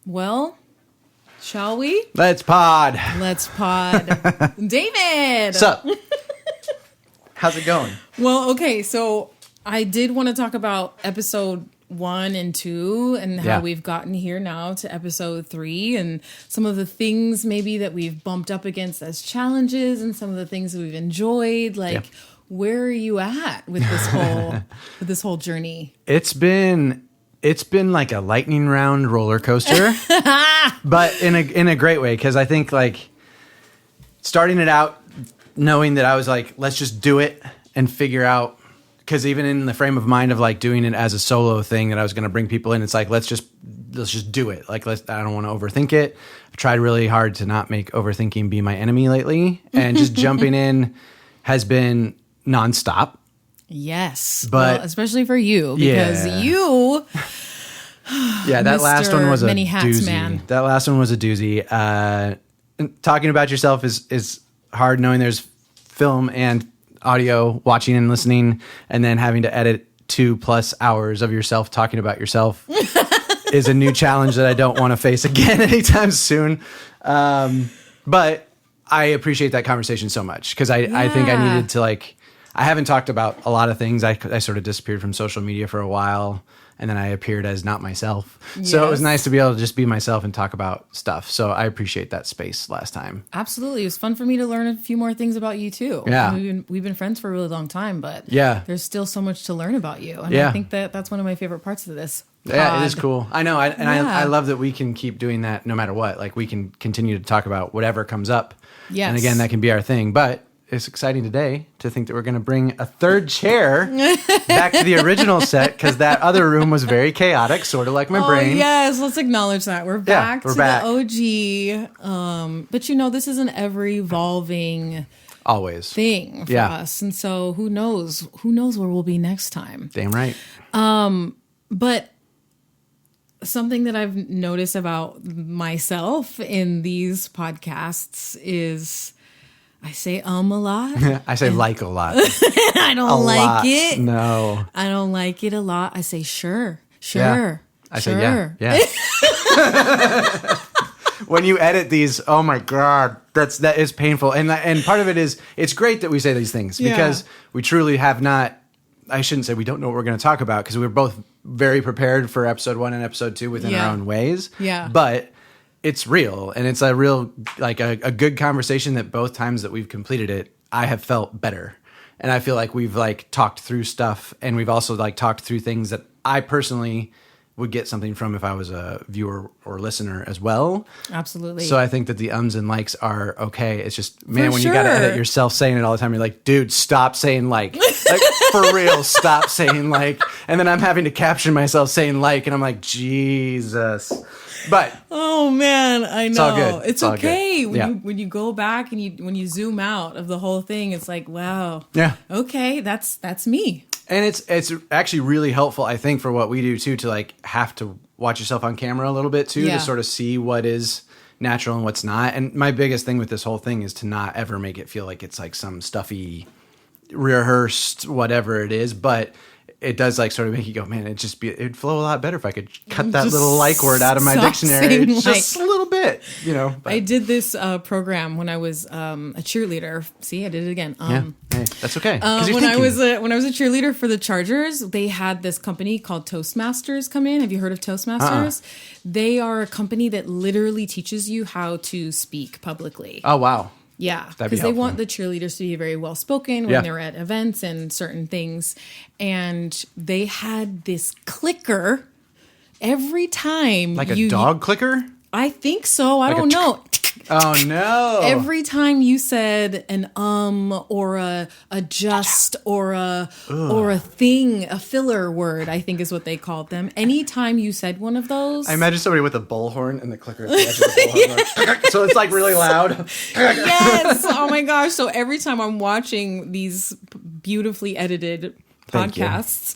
Well, shall we? Let's pod. Let's pod. David! Sup? How's it going? Well, okay, so I did want to talk about episode 1 and 2 and how we've gotten here now to episode 3 and some of the things maybe that we've bumped up against as challenges and some of the things that we've enjoyed. Like, where are you at with this whole journey? It's been like a lightning round roller coaster, but in a great way. Cause I think like starting it out, knowing that I was like, let's just do it and figure out, cause even in the frame of mind of like doing it as a solo thing that I was going to bring people in, it's like, let's just do it. Like, I don't want to overthink it. I've tried really hard to not make overthinking be my enemy lately, and just jumping in has been nonstop. Yes. But especially for you, because you that last one was a many hats, doozy. Man. That last one was a doozy. Talking about yourself is hard, knowing there's film and audio, watching and listening, and then having to edit 2+ hours of yourself talking about yourself is a new challenge that I don't want to face again anytime soon. But I appreciate that conversation so much, because I think I needed to like, I haven't talked about a lot of things. I sort of disappeared from social media for a while, and then I appeared as not myself. Yes. So it was nice to be able to just be myself and talk about stuff. So I appreciate that space last time. Absolutely. It was fun for me to learn a few more things about you too. Yeah. We've been friends for a really long time, but there's still so much to learn about you. And I think that's one of my favorite parts of this pod. Yeah, it is cool. I know. I love that we can keep doing that no matter what. Like, we can continue to talk about whatever comes up. Yes. And again, that can be our thing. But it's exciting today to think that we're going to bring a third chair back to the original set, because that other room was very chaotic, sort of like my brain. Yes, let's acknowledge that. We're back to the OG. But this is an ever-evolving thing for us. And so who knows where we'll be next time. Damn right. But something that I've noticed about myself in these podcasts is I say a lot. I say like a lot. I don't like it. No. I don't like it a lot. I say sure. Yeah. I say yeah. When you edit these, oh my God, that is painful. And part of it is, it's great that we say these things, because we truly have not, I shouldn't say we don't know what we're going to talk about, because we're both very prepared for episode 1 and episode 2 within our own ways. Yeah. But it's real, and it's a real, like a good conversation that both times that we've completed it, I have felt better. And I feel like we've like talked through stuff, and we've also like talked through things that I personally would get something from if I was a viewer or listener as well. Absolutely. So I think that the ums and likes are okay. It's just, man, when you got to edit yourself saying it all the time, you're like, dude, stop saying like for real, stop saying like. And then I'm having to caption myself saying like, and I'm like, Jesus. But oh man, I know. It's all good. It's okay. When you go back and when you zoom out of the whole thing, it's like, wow. Yeah. Okay, that's me. And it's actually really helpful, I think, for what we do too, to like have to watch yourself on camera a little bit too, to sort of see what is natural and what's not. And my biggest thing with this whole thing is to not ever make it feel like it's like some stuffy, rehearsed whatever it is, but it does like sort of make you go, man, it'd flow a lot better if I could cut that little like word out of my dictionary just a little bit, But. I did this program when I was a cheerleader. See, I did it again. Hey, that's okay. When I was a cheerleader for the Chargers, they had this company called Toastmasters come in. Have you heard of Toastmasters? They are a company that literally teaches you how to speak publicly. Oh, wow. Yeah, because they want the cheerleaders to be very well spoken when they're at events and certain things. And they had this clicker every time. Like a dog clicker? I think so. I don't know. Oh no! Every time you said an or a just or a thing, a filler word, I think is what they called them. Anytime you said one of those, I imagine somebody with a bullhorn and the clicker at the edge of the bullhorn. So it's like really loud. Yes. Oh my gosh! So every time I'm watching these beautifully edited podcasts,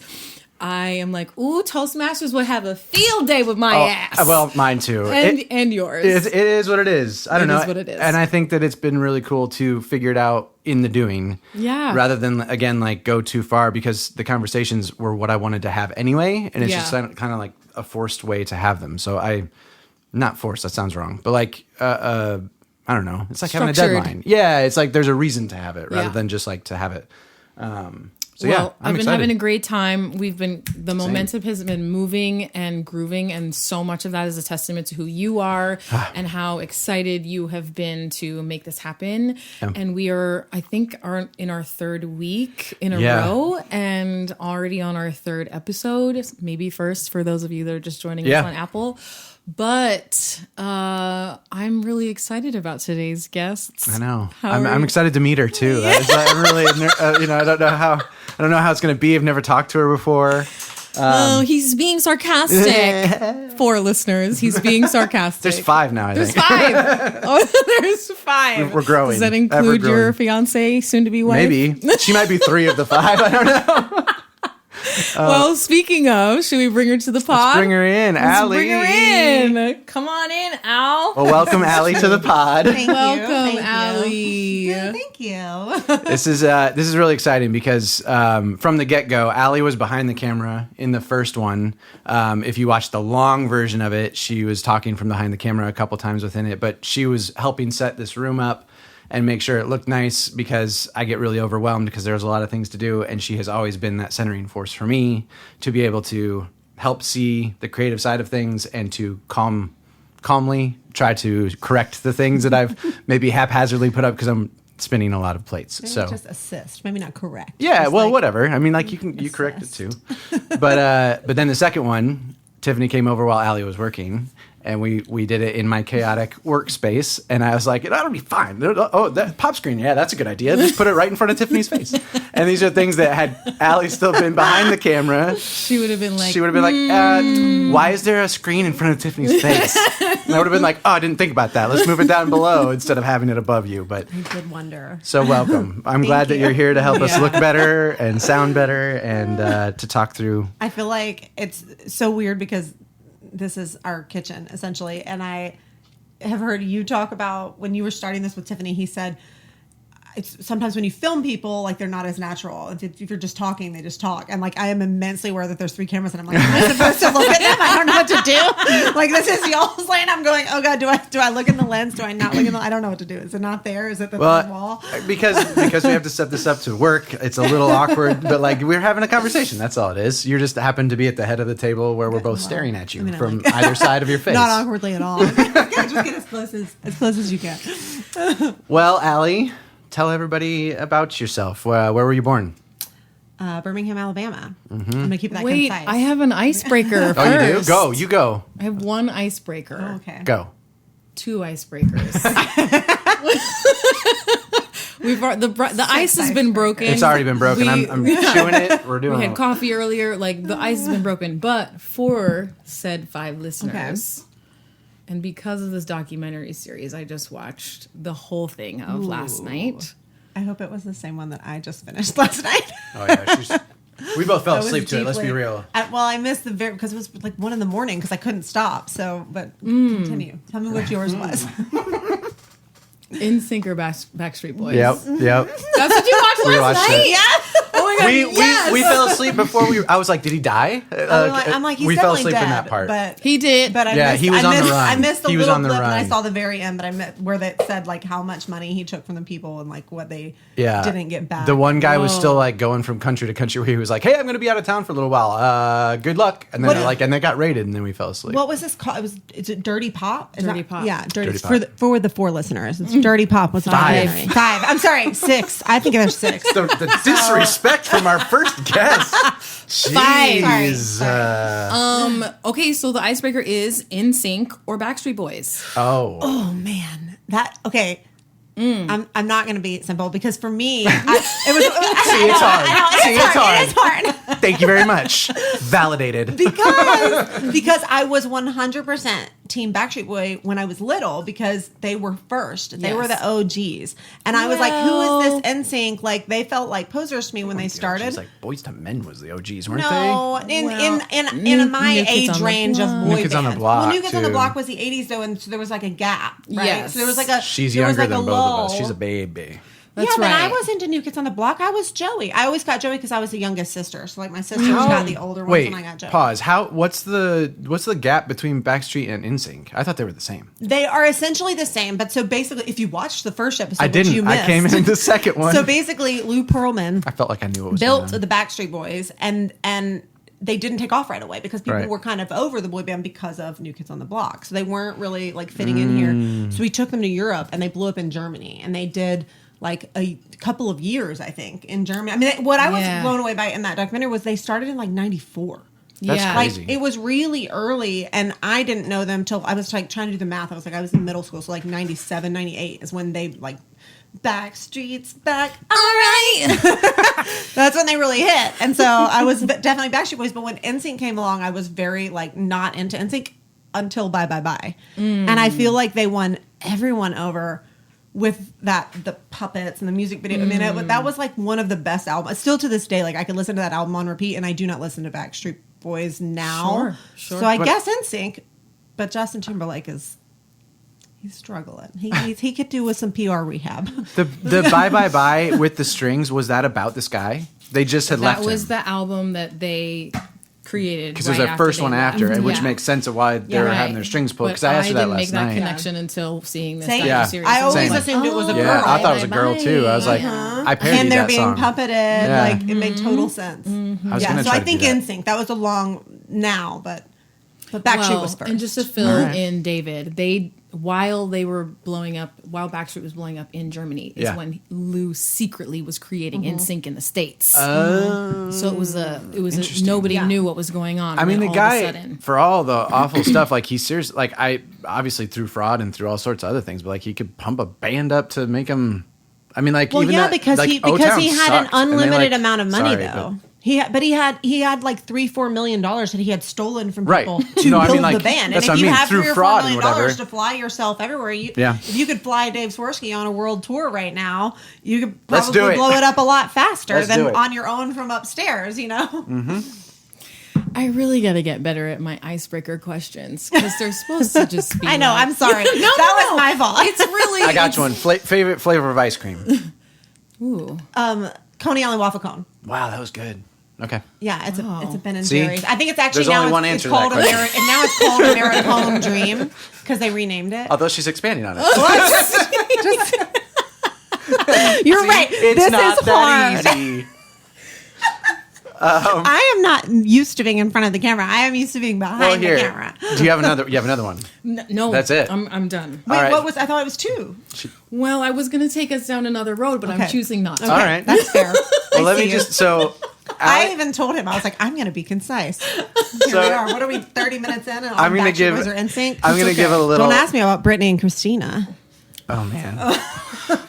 I am like, ooh, Toastmasters would have a field day with my ass. Well, mine too. And yours. It is what it is. I don't know. It is what it is. And I think that it's been really cool to figure it out in the doing. Yeah. Rather than, again, like go too far, because the conversations were what I wanted to have anyway. And it's just kind of like a forced way to have them. So I not forced, that sounds wrong, but like I don't know, it's like having a Structured. deadline. Yeah, it's like there's a reason to have it rather than just like to have it. So yeah, I've been excited. having a great time. The momentum has been moving and grooving, and so much of that is a testament to who you are and how excited you have been to make this happen. And we are, I think, in our third week in a row, and already on our third episode. Maybe first for those of you that are just joining us on Apple. But I'm really excited about today's guests. I know. I'm excited to meet her too. I'm really, I don't know how it's going to be. I've never talked to her before. He's being sarcastic for listeners. He's being sarcastic. There's 5 now, I think. There's 5. Oh, there's 5. We're growing. Does that include your fiance, soon to be wife? Maybe. She might be 3 of the 5. I don't know. Well, speaking of, should we bring her to the pod? Let's bring her in, Alli. Bring her in. Come on in, Al. Well, welcome, Alli, to the pod. Welcome, Alli. Thank you. This is really exciting because from the get-go, Alli was behind the camera in the first one. If you watch the long version of it, she was talking from behind the camera a couple times within it, but she was helping set this room up and make sure it looked nice because I get really overwhelmed because there's a lot of things to do, and she has always been that centering force for me to be able to help see the creative side of things and to calmly try to correct the things that I've maybe haphazardly put up because I'm spinning a lot of plates. Maybe so just assist, maybe not correct. Yeah, just well, like whatever. I mean, like you correct it too. But then the second one, Tiffany came over while Alli was working. And we did it in my chaotic workspace. And I was like, that'll be fine. Oh, that pop screen. Yeah, that's a good idea. Just put it right in front of Tiffany's face. And these are things that had Alli still been behind the camera. She would have been like, why is there a screen in front of Tiffany's face? And I would have been like, I didn't think about that. Let's move it down below instead of having it above you. But I did wonder. So welcome. I'm glad that you're here to help us look better and sound better and to talk through. I feel like it's so weird because this is our kitchen essentially, and I have heard you talk about when you were starting this with Tiffany. He said it's sometimes when you film people, like they're not as natural. If you're just talking, they just talk. And like I am immensely aware that there's 3 cameras, and I'm like, am I supposed to look at them? I don't know what to do. Like this is y'all's lane. I'm going, oh god, do I look in the lens? Do I not look in the? I don't know what to do. Is it not there? Is it the third wall? Because we have to set this up to work. It's a little awkward, but like we're having a conversation. That's all it is. You just happen to be at the head of the table where we're both staring at you from either side of your face. Not awkwardly at all. Just get as close as you can. Well, Alli, tell everybody about yourself. Where were you born? Birmingham, Alabama. I'm going to keep that wait, concise. I have an icebreaker first. Oh, you do? You go. I have 1 icebreaker. Oh, okay. Go. 2 icebreakers. The ice has been broken. It's already been broken. I'm chewing it. We're doing We had coffee earlier. Like the ice has been broken, but for said 5 listeners. Okay. And because of this documentary series, I just watched the whole thing of last night. I hope it was the same one that I just finished last night. Oh yeah, we both fell asleep to it. Let's be real. I missed because it was like 1 a.m. because I couldn't stop. So, but continue. Tell me what yours was. In Sync or Backstreet Boys. Yep. That's what you watched last night? Yes. Oh my god. We fell asleep before I was like, did he die? I'm like, he's we fell asleep dead, in that part. But he did. But he was on the run. I missed the he was little on the blip, run. and I saw the very end. But I met where they said like how much money he took from the people and like what they didn't get back. The one guy was still like going from country to country where he was like, hey, I'm going to be out of town for a little while. Good luck. And then and they got raided, and then we fell asleep. What was this called? Is it Dirty Pop? Dirty Pop. Yeah, Dirty Pop. For the 4 listeners, it's Dirty Pop. What's 5. 5. I'm sorry, 6. I think there's 6. The disrespect from our first guest. Jeez. Sorry. Okay, so the icebreaker is In Sync or Backstreet Boys. Oh man, okay. I'm not going to be simple because for me, it was. It's hard. It's hard. Thank you very much. Validated. Because I was 100% Team Backstreet Boy when I was little because they were first. They were the OGs, and I was like, "Who is this NSYNC?" Like they felt like posers to me when they started. It's like Boys to Men was the OGs, weren't they? In my age range of boy New Kids on the bands. Block. Well, New Kids on the too. Block was the 80s though, and so there was like a gap, right? Yes. So there was like a She's there was younger like than a both of lull. us. She's a baby. That's Then I right. was into New Kids on the Block. I was Joey. I always got Joey because I was the youngest sister. So like my sisters got the older ones, Wait, and I got Joey. pause. What's the gap between Backstreet and NSYNC? I thought they were the same. They are essentially the same, but so basically, if you watched the first episode, I didn't. which you missed, I came in the second one. So basically, Lou Pearlman I felt like I knew what was built going on. the Backstreet Boys, and they didn't take off right away because people Right. were kind of over the boy band because of New Kids on the Block. So they weren't really like fitting in here. So we took them to Europe, and they blew up in Germany, and they did like a couple of years, I think, in Germany. I mean, what I was blown away by in that documentary was they started in like '94. That's Yeah. crazy. Like it was really early, and I didn't know them till I was like trying to do the math. I was in middle school, so like 97, 98 is when they like Backstreet's back. All right, that's when they really hit. And so I was definitely Backstreet Boys. But when NSYNC came along, I was very like not into NSYNC until Bye Bye Bye, and I feel like they won everyone over with the puppets and the music video. I mean, that was like one of the best albums. Still to this day, like I could listen to that album on repeat, and I do not listen to Backstreet Boys now. Sure. So I guess NSYNC, but Justin Timberlake he's struggling. He could do with some PR rehab. The Bye Bye Bye with the strings, was that about this guy? They just had left That was him. the album that they created Because it was their first one after, and which makes sense of why they were having their strings pulled. Because I asked her that last didn't make that night. connection until seeing this Same. Yeah. series. I always Same. assumed it was a girl. Yeah, I thought it was a girl too. I was like, I parodied And they're that being song. puppeted. Yeah. Like it made total sense. I was Yeah, gonna so try I to think do that. NSYNC. That was a long now, but Backstreet was first. And just to fill All right. in David, while Backstreet was blowing up in Germany, is Yeah. when Lou secretly was creating NSYNC in the States. Oh. So it was Interesting. nobody Yeah. knew what was going on. I mean, and the then all of a guy, sudden- for all the awful stuff, like he's serious. Like I obviously through fraud and through all sorts of other things, but like he could pump a band up to make him. I mean, like well, even yeah, that, because like, he O-Town had an sucked, and they, unlimited like- amount of money sorry, though. He had like $3-4 million that he had stolen from Right. people to No, I build mean, like, the band. And that's if what I you mean, have through $3 or fraud $4 and million whatever. to fly yourself everywhere, Yeah. if you could fly Dave Swirsky on a world tour right now, you could Let's do probably it. blow it up a lot faster Let's do than it. on your own from upstairs. You know. I really got to get better at my icebreaker questions because they're supposed to just be. I know. like- I'm sorry. That was my fault. It's really. I got you one. Favorite flavor of ice cream. Ooh. Coney Island waffle cone. Wow, that was good. Okay. Yeah, it's a Ben and See? Jerry's. I think it's actually There's only now one it's answer to that called question. and now it's called Americone Dream because they renamed it. Although she's expanding on it. You're right. It's this not is that hard. easy. I am not used to being in front of the camera. I am used to being behind Well, the here. camera. Do you have another? You have another one. No, That's it. I'm done. Wait, All right. what was? I thought it was two. Well, I was going to take us down another road, but I'm Okay. choosing not to. All right. That's fair. Well, let see me you. just so. I even told him I was like, I'm going to be concise. Here So- we are. What are we? 30 minutes in, and I'm going gonna to give- Boys are NSYNC? I'm gonna give a little. Don't ask me about Brittany and Christina. Oh man.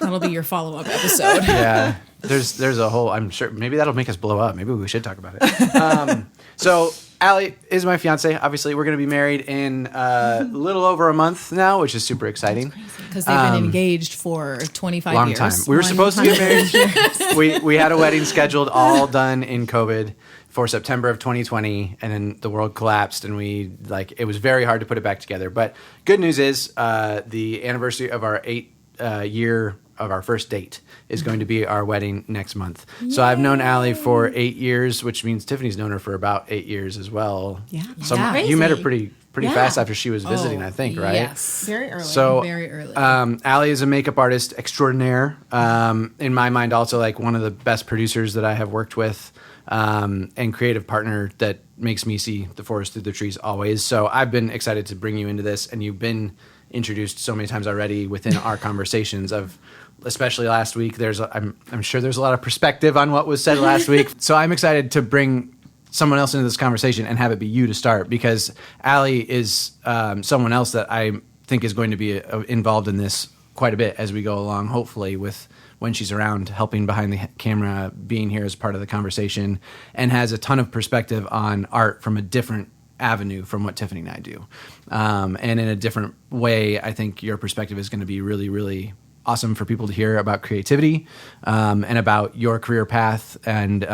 That'll be your follow-up episode. Yeah. There's a whole. I'm sure maybe that'll make us blow up. Maybe we should talk about it. So Alli is my fiance. Obviously, we're going to be married in a little over a month now, which is super exciting. Because they've been engaged for 25 Long years. time. We were supposed to get married. we had a wedding scheduled, all done in COVID for September of 2020, and then the world collapsed, and it was very hard to put it back together. But good news is the anniversary of our 8-year of our first date is going to be our wedding next month. So I've known Alli for 8 years, which means Tiffany's known her for about 8 years as well. Yeah. So Yeah. you met her Crazy. pretty Yeah. fast after she was visiting, I think, right? Yes. Very early. So Very early. Alli is a makeup artist extraordinaire. In my mind, also like one of the best producers that I have worked with, and creative partner that makes me see the forest through the trees always. So I've been excited to bring you into this, and you've been introduced so many times already within our conversations of. Especially last week, I'm sure there's a lot of perspective on what was said last week. So I'm excited to bring someone else into this conversation and have it be you to start, because Alli is someone else that I think is going to be involved in this quite a bit as we go along, hopefully with when she's around, helping behind the camera, being here as part of the conversation, and has a ton of perspective on art from a different avenue from what Tiffany and I do. And in a different way, I think your perspective is going to be really, really awesome for people to hear about creativity, and about your career path, and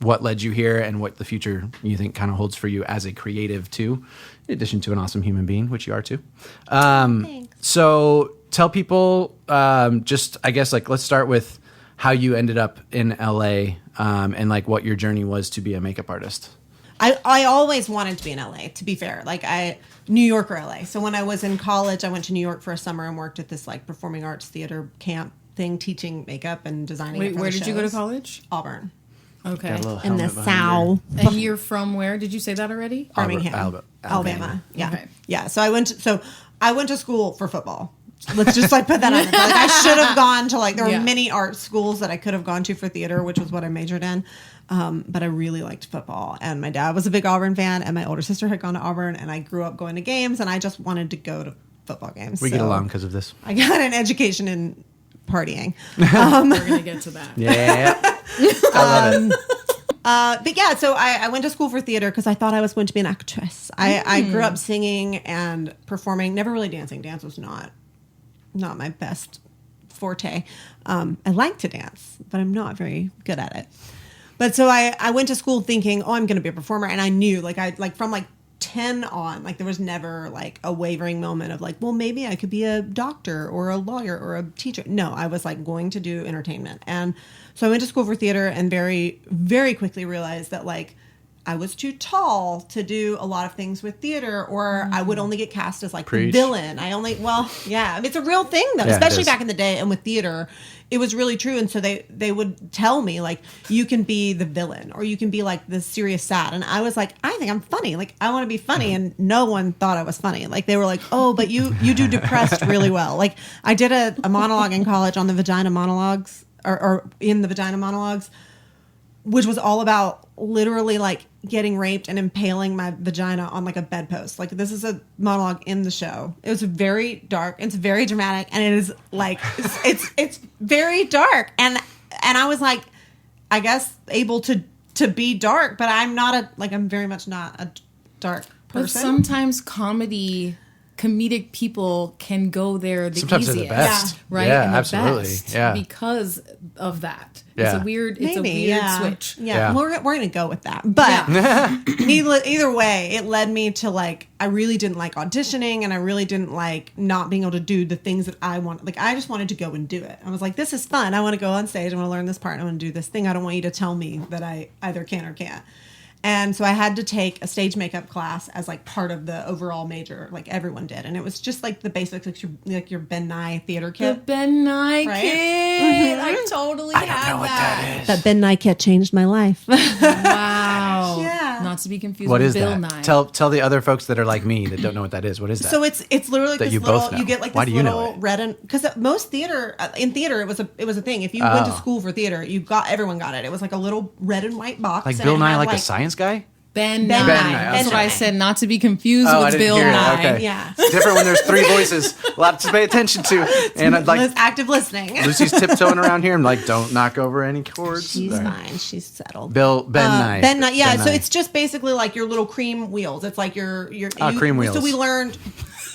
what led you here, and what the future you think kind of holds for you as a creative too, in addition to an awesome human being, which you are too. Thanks. So tell people, just, I guess, like, let's start with how you ended up in LA, and like what your journey was to be a makeup artist. I always wanted to be in LA, to be fair. Like New York or LA. So when I was in college, I went to New York for a summer and worked at this like performing arts theater camp thing, teaching makeup and designing. Wait, where did you go to college? Auburn. Okay. In the South. And you're from where? Did you say that already? Birmingham, Alabama. Yeah. Okay. Yeah. So I went to school for football. Let's just like put that on. Like I should have gone to like, there were many art schools that I could have gone to for theater, which was what I majored in. But I really liked football, and my dad was a big Auburn fan, and my older sister had gone to Auburn, and I grew up going to games, and I just wanted to go to football games. We get along because of this. I got an education in partying. We're going to get to that. Yeah. I love it. But yeah, so I went to school for theater because I thought I was going to be an actress. I grew up singing and performing, never really dancing. Dance was not my best forte. I like to dance, but I'm not very good at it. But so I went to school thinking, oh, I'm going to be a performer. And I knew, from 10 on, like there was never like a wavering moment of like, well, maybe I could be a doctor or a lawyer or a teacher. No, I was like going to do entertainment. And so I went to school for theater and very, very quickly realized that like I was too tall to do a lot of things with theater, or I would only get cast as like the villain. I mean, it's a real thing though, especially back in the day. And with theater, it was really true. And so they would tell me like, you can be the villain or you can be like the serious sad. And I was like, I think I'm funny. Like I want to be funny. And no one thought I was funny. Like they were like, oh, but you do depressed really well. Like I did a monologue in college on the vagina monologues or in the vagina monologues, which was all about literally like getting raped and impaling my vagina on like a bedpost. Like this is a monologue in the show. It was very dark. It's very dramatic, and it is like it's very dark. And I was like, I guess able to be dark, but I'm very much not a dark person. But sometimes comedic people can go there the sometimes easiest, they're the best. right? Yeah, and the absolutely. best Yeah, because of that. Yeah. It's a weird switch. Yeah, we're gonna go with that. But either way, it led me to like I really didn't like auditioning, and I really didn't like not being able to do the things that I want. Like I just wanted to go and do it. I was like, this is fun. I want to go on stage. I want to learn this part. I want to do this thing. I don't want you to tell me that I either can or can't. And so I had to take a stage makeup class as like part of the overall major, like everyone did. And it was just like the basics, like your Ben Nye theater kit. The Ben Nye kit. Mm-hmm. I totally I don't know what that is. That Ben Nye kit changed my life. Wow. Yeah. Not to be confused What with is Bill that? Nye. Tell the other folks that are like me that don't know what that is. What is that? So it's literally like that this you little, both know. you get like Why this do you know little it? red and because most theater in theater it was a thing. If you went to school for theater, everyone got it. It was like a little red and white box. Like and Bill it Nye, had, like the science guy? Ben Ben Nye. Nye. That's Ben what I Nye. said, not to be confused I with didn't Bill hear it. Nye. Okay. Yeah. It's different when there's three voices. A lot to pay attention to. And I'd like active listening. Lucy's tiptoeing around here. I'm like, don't knock over any chords. She's There. fine. She's settled. Ben Nye. Ben Nye. Yeah. Ben So Nye. it's just basically like your little cream wheels. It's like your cream wheels. So we learned.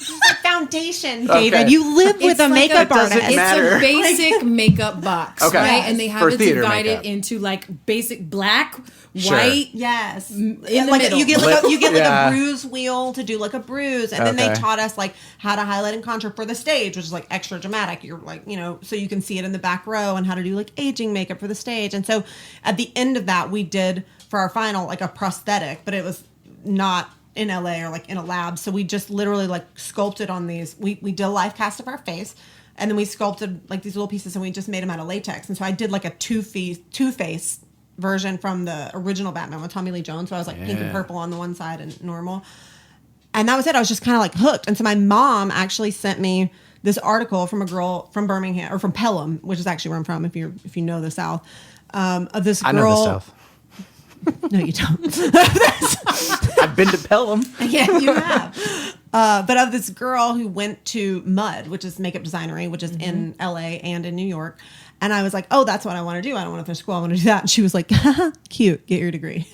It's like foundation, David. Okay. You live with It's a like makeup doesn't artist. matter. It's a basic makeup box, Okay. right? And they have For it theater divided makeup. into like basic black, Sure. white. Yes, in the like middle. you get like Yeah. a bruise wheel to do like a bruise, and then they Okay. taught us like how to highlight and contour for the stage, which is like extra dramatic. You're like so you can see it in the back row, and how to do like aging makeup for the stage. And so at the end of that, we did for our final like a prosthetic, but it was not in LA or like in a lab. So we just literally like sculpted on these. We did a live cast of our face. And then we sculpted like these little pieces, and we just made them out of latex. And so I did like a Two-Face version from the original Batman with Tommy Lee Jones. So I was like pink and purple on the one side and normal. And that was it. I was just kind of like hooked. And so my mom actually sent me this article from a girl from Birmingham, or from Pelham, which is actually where I'm from, if you know the South. Of this girl. I know the South. No, you don't. I've been to Pelham. Yeah, you have. But of this girl who went to MUD, which is makeup designery, which is in LA and in New York. And I was like, oh, that's what I want to do. I don't want to finish school. I want to do that. And she was like, cute, get your degree.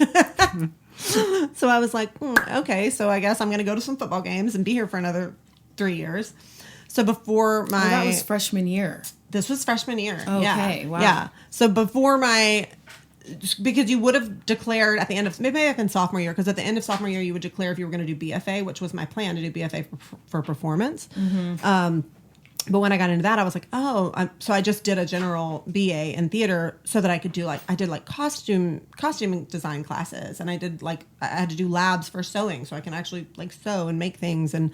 So I was like, okay, so I guess I'm going to go to some football games and be here for another 3 years. So before my... that was freshman year. This was freshman year. Okay, yeah. wow. Yeah. So before my... Because you would have declared at the end of... Maybe I've been sophomore year, because at the end of sophomore year, you would declare if you were going to do BFA, which was my plan to do BFA for performance. But when I got into that, I was like, so I just did a general BA in theater so that I could do I did costuming design classes, and I had to do labs for sewing so I can actually sew and make things. And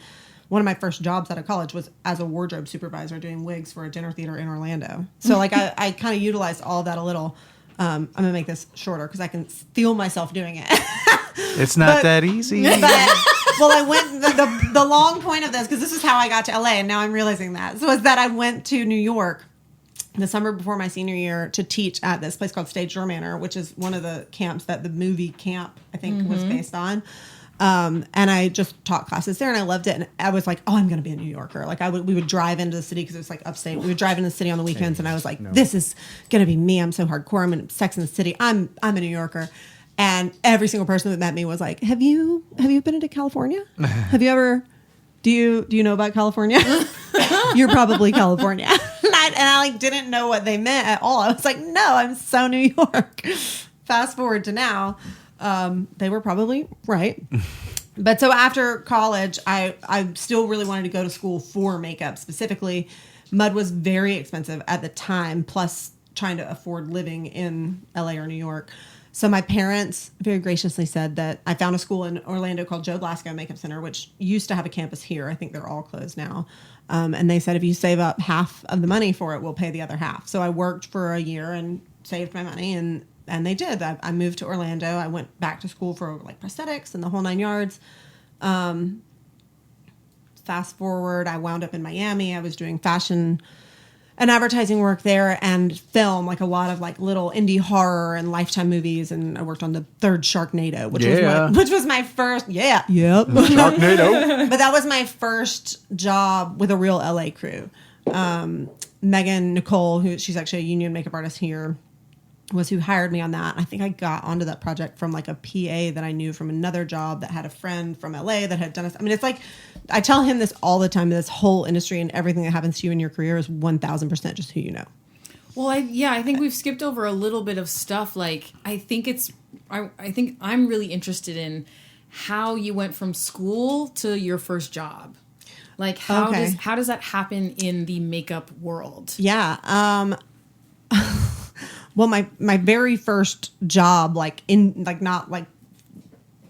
one of my first jobs out of college was as a wardrobe supervisor doing wigs for a dinner theater in Orlando. So I kind of utilized all of that a little. I'm going to make this shorter because I can feel myself doing it. It's not that easy. Well, I went, the long point of this, because this is how I got to LA, and now I'm realizing that, so is that I went to New York the summer before my senior year to teach at this place called Stage Door Manor, which is one of the camps that the movie Camp, I think, was based on. And I just taught classes there, and I loved it. And I was like, I'm going to be a New Yorker. We would drive into the city because it was upstate. We would drive into the city on the weekends, and I was like, this is going to be me. I'm so hardcore. I'm in Sex and the City. I'm a New Yorker. And every single person that met me was like, have you been into California? Have you ever, do you know about California? You're probably California. And I didn't know what they meant at all. I was like, no, I'm so New York. Fast forward to now. They were probably right. But so after college, I still really wanted to go to school for makeup specifically. Mud was very expensive at the time, plus trying to afford living in LA or New York. So my parents very graciously said that I found a school in Orlando called Joe Blasco Makeup Center, which used to have a campus here. I think they're all closed now. And they said, if you save up half of the money for it, we'll pay the other half. So I worked for a year and saved my money, and they did. I moved to Orlando. I went back to school for prosthetics and the whole 9 yards. Fast forward, I wound up in Miami. I was doing fashion and advertising work there, and film, a lot of little indie horror and Lifetime movies. And I worked on the third Sharknado, which was my first. Yeah. Yep. Sharknado. But that was my first job with a real LA crew. Megan Nicole, she's actually a union makeup artist here, was who hired me on that. I think I got onto that project from a PA that I knew from another job that had a friend from LA that had done it. I mean, it's I tell him this all the time, this whole industry and everything that happens to you in your career is 1000% just who you know. Well, I think we've skipped over a little bit of stuff. I think I'm really interested in how you went from school to your first job. How does that happen in the makeup world? Yeah. Well, my very first job, not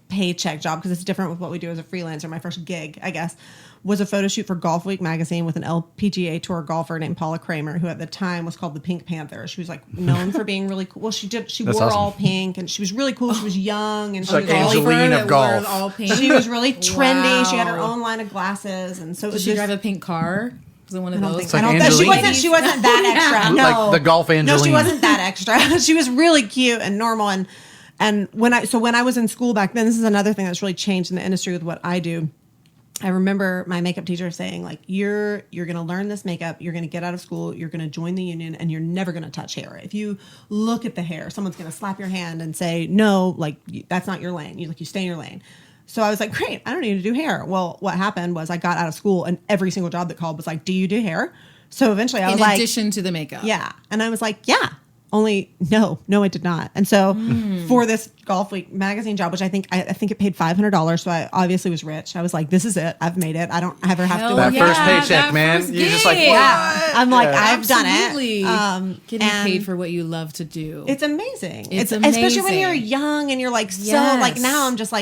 paycheck job, because it's different with what we do as a freelancer. My first gig, I guess, was a photo shoot for Golf Week magazine with an LPGA Tour golfer named Paula Kramer, who at the time was called the Pink Panther. She was known for being really cool. Well, she wore awesome. All pink, and she was really cool. She was young, and she was was Angeline of golf. All pink. She was really trendy. Wow. She had her own line of glasses, and so it Did was she drive a pink car? Was it one of those? She wasn't that extra. No, the golf Angeline. No, she wasn't that extra. She was really cute and normal. And when I was in school back then, this is another thing that's really changed in the industry with what I do. I remember my makeup teacher saying, you're going to learn this makeup, you're going to get out of school, you're going to join the union, and you're never going to touch hair. If you look at the hair, someone's going to slap your hand and say, no, that's not your lane. You stay in your lane. So I was like, great, I don't need to do hair. Well, what happened was I got out of school, and every single job that called was like, do you do hair? So eventually I was in addition to the makeup. Yeah. And I was like, yeah. Only no, I did not. And so for this Golf Week magazine job, which I think it paid $500, so I obviously was rich. I was like, this is it. I've made it. I don't ever have to work. That first paycheck, man. You're just like, what? Yeah. I'm like, I've done it. Getting paid for what you love to do. It's amazing. It's amazing. Especially when you're young and you're now I'm just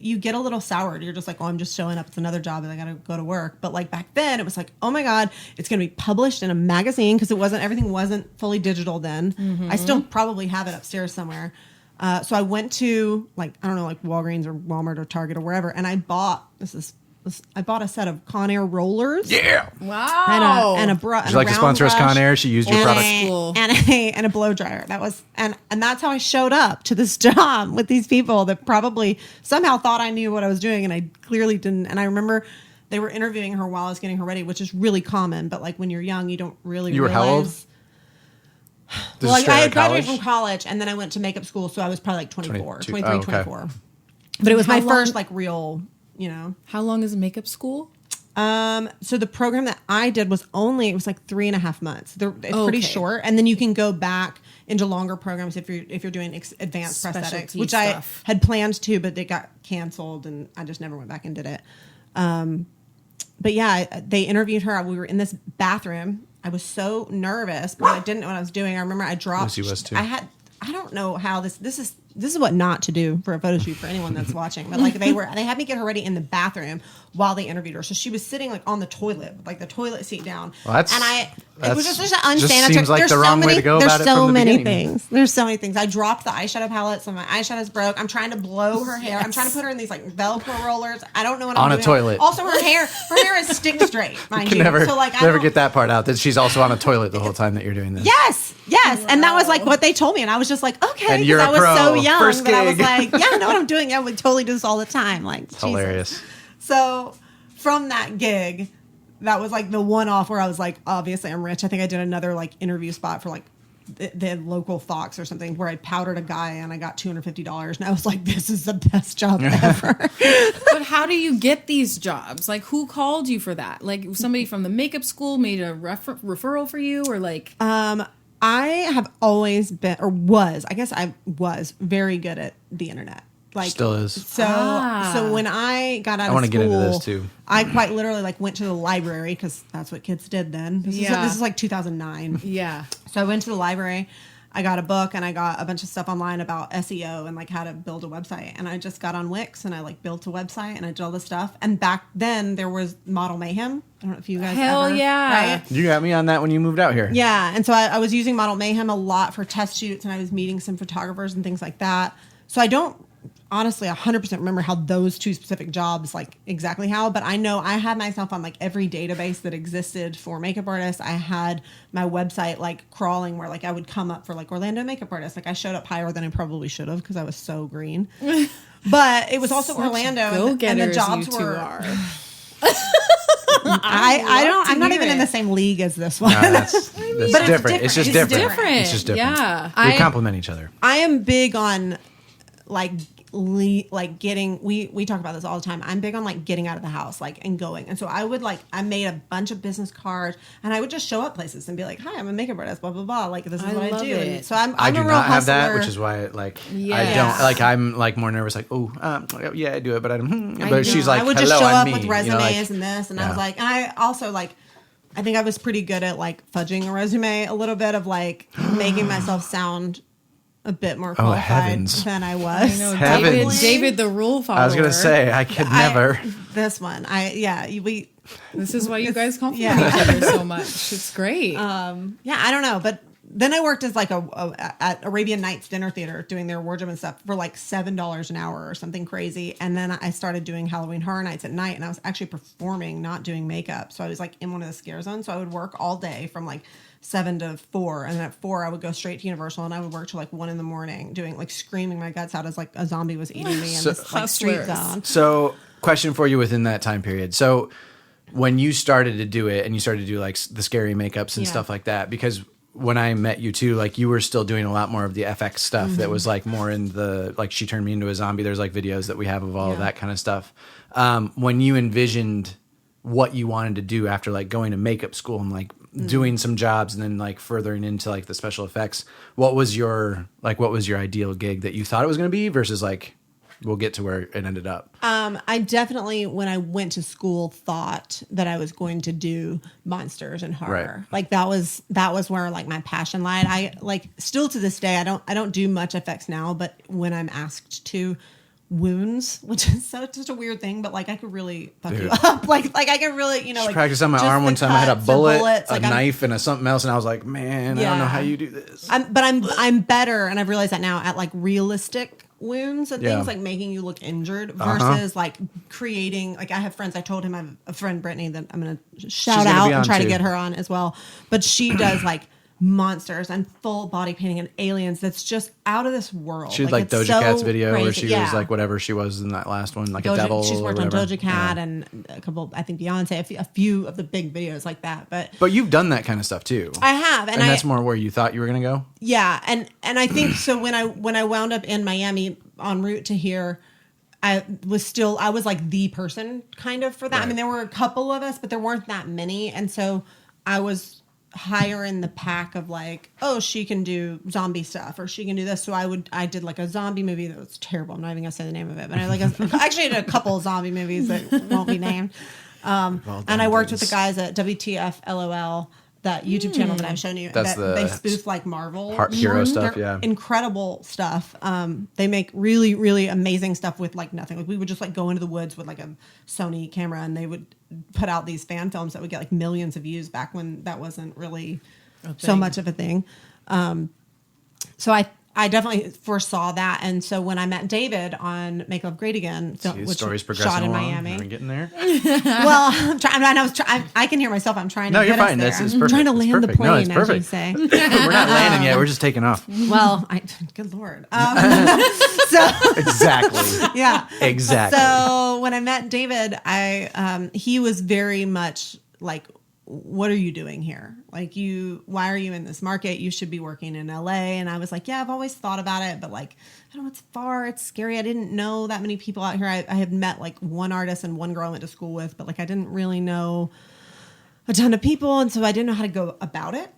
you get a little soured. You're just like, oh, I'm just showing up. It's another job and I got to go to work. But back then it was like, oh my God, it's going to be published in a magazine, because everything wasn't fully digital then. Mm-hmm. I still probably have it upstairs somewhere. So I went to Walgreens or Walmart or Target or wherever, and I bought I bought a set of Conair rollers. Yeah. Wow. And a brush. Would you like to sponsor us, Conair? She used your product. And a blow dryer. That was and that's how I showed up to this job with these people that probably somehow thought I knew what I was doing, and I clearly didn't. And I remember they were interviewing her while I was getting her ready, which is really common. But when you're young, you don't really realize. You were how old? Well, I had graduated from college, and then I went to makeup school, so I was probably 24, 23, 24. But it was my first real, How long is makeup school? So the program that I did was it was 3.5 months. It's pretty short, and then you can go back into longer programs if you're doing advanced prosthetics, which stuff. I had planned to, but they got canceled, and I just never went back and did it. yeah, they interviewed her. We were in this bathroom. I was so nervous because I didn't know what I was doing. I remember I dropped. Lucy was too. I don't know how this is what not to do for a photo shoot for anyone that's watching. But like they had me get her ready in the bathroom while they interviewed her. So she was sitting like on the toilet, with, like the toilet seat down. Well, it was just unsanitary. Just seems like the wrong way to go about it from the beginning. There's so many things. I dropped the eyeshadow palette, so my eyeshadow's broke. I'm trying to blow her hair. I'm trying to put her in these like Velcro rollers. I don't know what I'm doing. On a toilet. Also, her hair is stick straight, mind you. Never, so like, never get that part out that she's also on a toilet the whole time that you're doing this. Yes, and that was like what they told me, and I was just like, okay, and you're I was pro. so young First that I was gig. like, yeah, I know what I'm doing. I would totally do this all the time. Like, it's hilarious. So from that gig, that was like the one-off where I was like, obviously I'm rich. I think I did another like interview spot for like the local Fox or something where I powdered a guy and I got $250, and I was like, this is the best job ever. But how do you get these jobs? Like, who called you for that? Like, somebody from the makeup school made a referral for you, or like? I have always been, or was, I guess I was very good at the internet. Like, still is. So when I got out of school, I want to get into this too. I quite literally like went to the library because that's what kids did then. This is like 2009. Yeah. So I went to the library. I got a book and I got a bunch of stuff online about SEO and like how to build a website. And I just got on Wix and I like built a website and I did all this stuff. And back then there was Model Mayhem. I don't know if you guys Hell ever, yeah. right? You got me on that when you moved out here. Yeah. And so I was using Model Mayhem a lot for test shoots, and I was meeting some photographers and things like that. So I don't honestly 100% remember how those two specific jobs, like exactly how, but I know I had myself on like every database that existed for makeup artists. I had my website like crawling where like I would come up for like Orlando makeup artists. Like I showed up higher than I probably should have because I was so green. But it was also Orlando, and the jobs were. I'm not even in the same league as this one. No, that's different. It's just different. It's just different. Yeah. We complement each other. I am big on like getting, we talk about this all the time. I'm big on like getting out of the house, like, and going. And so I made a bunch of business cards, and I would just show up places and be like, hi, I'm a makeup artist, blah, blah, blah. Like, this is what I do. And so I'm I a do real not have hustler. that, which is why like I don't like, I'm like more nervous, like, yeah, I do it, but I don't, but she's like, I would hello, just show I'm up me. with resumes and this, and I was like, and I also like, I think I was pretty good at like fudging a resume a little bit, of like making myself sound a bit more qualified than I was. I know, David, the rule follower. I was gonna say I could never. This one, This is why you guys compliment each other so much. It's great. Yeah, I don't know, but then I worked as like at Arabian Nights Dinner Theater doing their wardrobe and stuff for like $7 an hour or something crazy. And then I started doing Halloween Horror Nights at night, and I was actually performing, not doing makeup. So I was like in one of the scare zones. So I would work all day from like 7 to 4, and then at 4 I would go straight to Universal, and I would work till like 1 a.m. doing like screaming my guts out as like a zombie was eating me in this like street zone. So, question for you within that time period. So, when you started to do it and you started to do like the scary makeups and stuff like that, because when I met you too, like you were still doing a lot more of the FX stuff that was like more in the, like she turned me into a zombie. There's like videos that we have of all of that kind of stuff. When you envisioned what you wanted to do after like going to makeup school and like doing some jobs and then like furthering into like the special effects, what was your ideal gig that you thought it was going to be versus like, we'll get to where it ended up? I definitely, when I went to school, thought that I was going to do monsters and horror. Right. Like that was where like my passion lied. I like still to this day, I don't do much effects now, but when I'm asked to, wounds, which is such a weird thing, but like I could really fuck you up. Like I could really, like practice on my arm one time. I had a bullet, like knife, and something else, and I was like, man, I don't know how you do this. I'm better, and I've realized that now, at like realistic wounds and things, like making you look injured versus like creating. Like I have friends. I told him I have a friend, Brittany, that I'm gonna shout out and try to get her on as well. But she does like monsters and full body painting and aliens that's just out of this world. She had like Doja Cat's video where she was like whatever she was in that last one, like a devil. She's worked on Doja Cat and a couple, I think Beyonce, a few of the big videos like that. But you've done that kind of stuff too. I have, and that's more where you thought you were gonna go. Yeah, and I think so. When I wound up in Miami en route to here, I was like the person kind of for that. Right. I mean, there were a couple of us, but there weren't that many, and so I was higher in the pack of like, oh, she can do zombie stuff or she can do this. So I did like a zombie movie that was terrible. I'm not even gonna say the name of it, but I actually did a couple of zombie movies that won't be named. And I worked with the guys at WTF LOL, that YouTube channel that I've shown you. That's they spoof like Marvel hero stuff. They're Yeah, incredible stuff. They make really, really amazing stuff with like nothing. Like we would just like go into the woods with like a Sony camera, and they would put out these fan films that would get like millions of views back when that wasn't really so much of a thing. So I definitely foresaw that, and so when I met David on Make Love Great Again, which story's progressing shot in along. Miami. Are we getting there? Well, I can hear myself. I'm trying to. No, you're get fine. Us there. This is I'm perfect. trying to It's land the perfect. No, plane, it's as you perfect. say. We're not landing yet. We're just taking off. Well, good Lord. Exactly. Yeah. Exactly. So when I met David, he was very much like, what are you doing here? Like why are you in this market? You should be working in LA. And I was like, yeah, I've always thought about it, but like, I don't know, it's far, it's scary. I didn't know that many people out here. I had met like one artist and one girl I went to school with, but like, I didn't really know a ton of people. And so I didn't know how to go about it.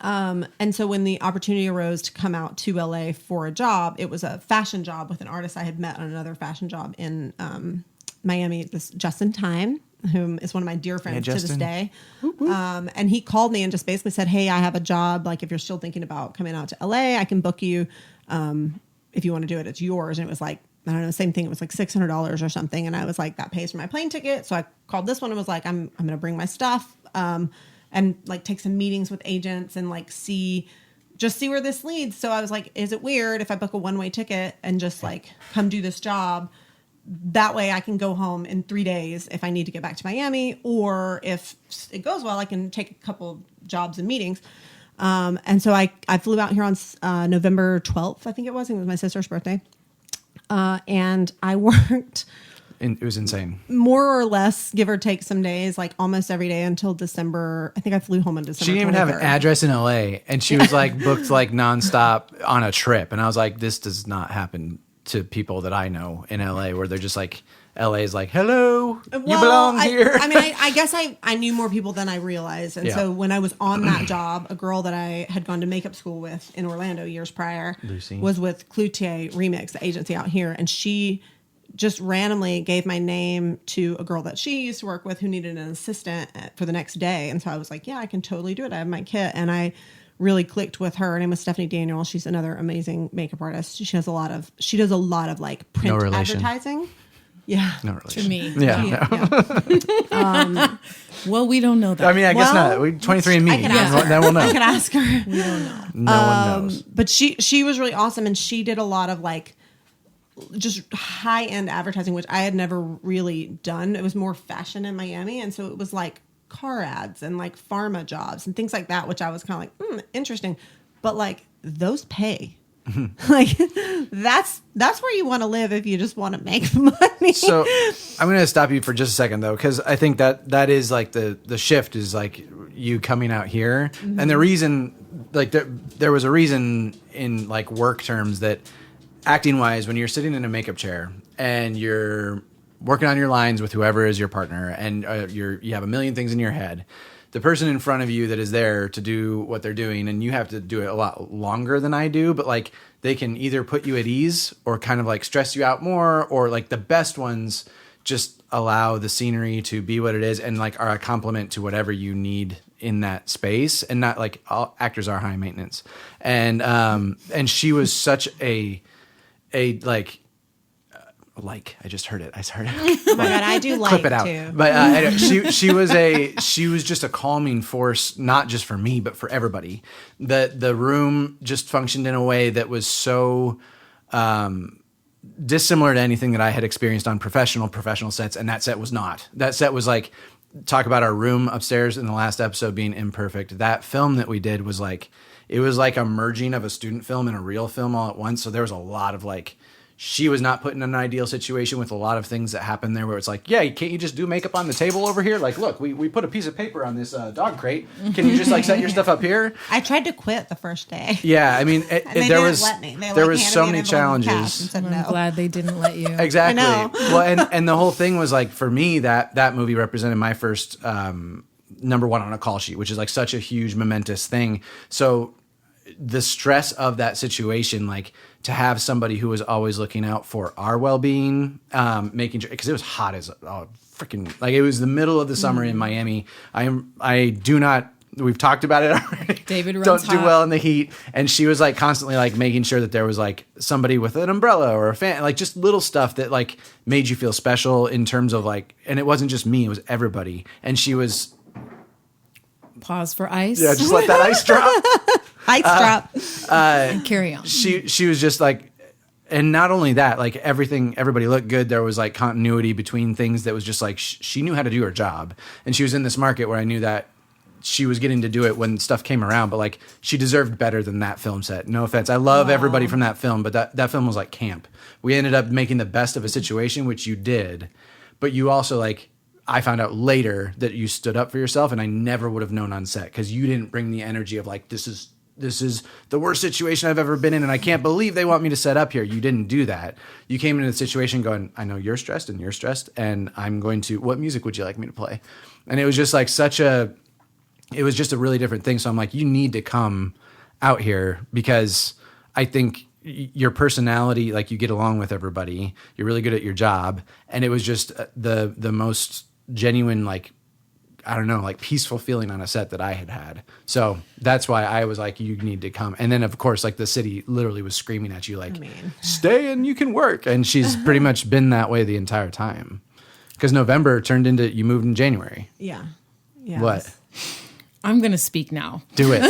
And so when the opportunity arose to come out to LA for a job, it was a fashion job with an artist I had met on another fashion job in Miami, this Justin Time, whom is one of my dear friends to this day. And he called me and just basically said, hey, I have a job. Like if you're still thinking about coming out to LA, I can book you. If you want to do it, it's yours. And it was like, I don't know, same thing. It was like $600 or something. And I was like, that pays for my plane ticket. So I called this one and was like, I'm going to bring my stuff. And like take some meetings with agents and like see where this leads. So I was like, is it weird if I book a one-way ticket and just like come do this job? That way I can go home in 3 days if I need to get back to Miami, or if it goes well, I can take a couple jobs and meetings. And so I flew out here on November 12th, I think it was my sister's birthday. And I worked... It was insane. More or less, give or take some days, like almost every day until December. I think I flew home on December. She didn't even 23rd. have an address in LA, and she was like booked like nonstop on a trip. And I was like, this does not happen to people that I know in LA, where they're just like, LA is like, hello, you belong here. I mean, I guess I knew more people than I realized. And so when I was on that job, a girl that I had gone to makeup school with in Orlando years prior was with Cloutier Remix, the agency out here. And she just randomly gave my name to a girl that she used to work with who needed an assistant for the next day. And so I was like, yeah, I can totally do it. I have my kit. And I really clicked with her. Her name was Stephanie Daniel. She's another amazing makeup artist. She does a lot of like print advertising. Yeah. No relation. To me. Yeah. Well, we don't know that. I mean, I guess not. 23andMe. Then we'll know. I could ask her. We don't know. No one knows. But she was really awesome, and she did a lot of like just high end advertising, which I had never really done. It was more fashion in Miami, and so it was like car ads and like pharma jobs and things like that, which I was kind of like, interesting. But like those pay. Like that's where you want to live if you just want to make money. So I'm going to stop you for just a second though, because I think that is like the shift is like you coming out here, and the reason like there was a reason in like work terms that acting wise, when you're sitting in a makeup chair and you're working on your lines with whoever is your partner, and you have a million things in your head, the person in front of you that is there to do what they're doing, and you have to do it a lot longer than I do, but like they can either put you at ease or kind of like stress you out more, or like the best ones just allow the scenery to be what it is and like are a complement to whatever you need in that space, and not like all actors are high maintenance. And she was such a I just heard it. Oh my God, I do like clip it out. too. But she was just a calming force, not just for me, but for everybody. The room just functioned in a way that was so dissimilar to anything that I had experienced on professional sets, and that set was not. That set was like, talk about our room upstairs in the last episode being imperfect. That film that we did was like, it was like a merging of a student film and a real film all at once. So there was a lot of like, she was not put in an ideal situation with a lot of things that happened there where it's like, yeah, can't you just do makeup on the table over here? Like, look, we put a piece of paper on this dog crate. Can you just like set your stuff up here? I tried to quit the first day. Yeah, I mean, there was let me. There was so many challenges. Said, I'm glad they didn't let you. Exactly. I know. Well, and the whole thing was like, for me, that movie represented my first number one on a call sheet, which is like such a huge momentous thing. So the stress of that situation, like to have somebody who was always looking out for our well-being, making sure, because it was hot as freaking, like it was the middle of the summer in Miami. We've talked about it already. David runs Don't do hot. well in the heat. And she was like constantly like making sure that there was like somebody with an umbrella or a fan, like just little stuff that like made you feel special in terms of like, and it wasn't just me, it was everybody. And she was, Pause for ice. yeah, just let that ice drop. Ice drop. And carry on. She was just like, and not only that, like everybody looked good. There was like continuity between things that was just like, she knew how to do her job. And she was in this market where I knew that she was getting to do it when stuff came around, but like she deserved better than that film set. No offense. I love everybody from that film, but that film was like camp. We ended up making the best of a situation, which you did, but you also like, I found out later that you stood up for yourself, and I never would have known on set because you didn't bring the energy of like, this is the worst situation I've ever been in, and I can't believe they want me to set up here. You didn't do that. You came into the situation going, I know you're stressed, and I'm going to, what music would you like me to play? And it was just like it was just a really different thing. So I'm like, you need to come out here because I think your personality, like you get along with everybody, you're really good at your job. And it was just the most genuine, like, I don't know, like peaceful feeling on a set that I had. So that's why I was like, you need to come. And then of course, like the city literally was screaming at you like, stay and you can work. And she's pretty much been that way the entire time. Because November turned into, you moved in January. Yeah. What? I'm going to speak now. Do it.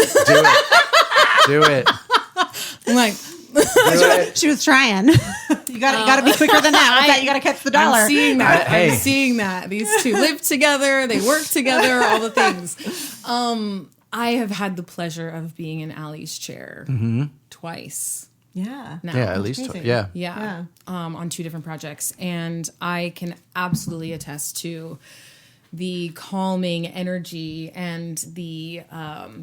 Do it. I'm like, She was trying. You got to be quicker than that. With that, you got to catch the dollar. I'm seeing that. Hey. I'm seeing that. These two live together. They work together. All the things. I have had the pleasure of being in Alli's chair twice. Yeah. Now. Yeah, at least. crazy. Yeah. On 2 different projects. And I can absolutely attest to the calming energy and the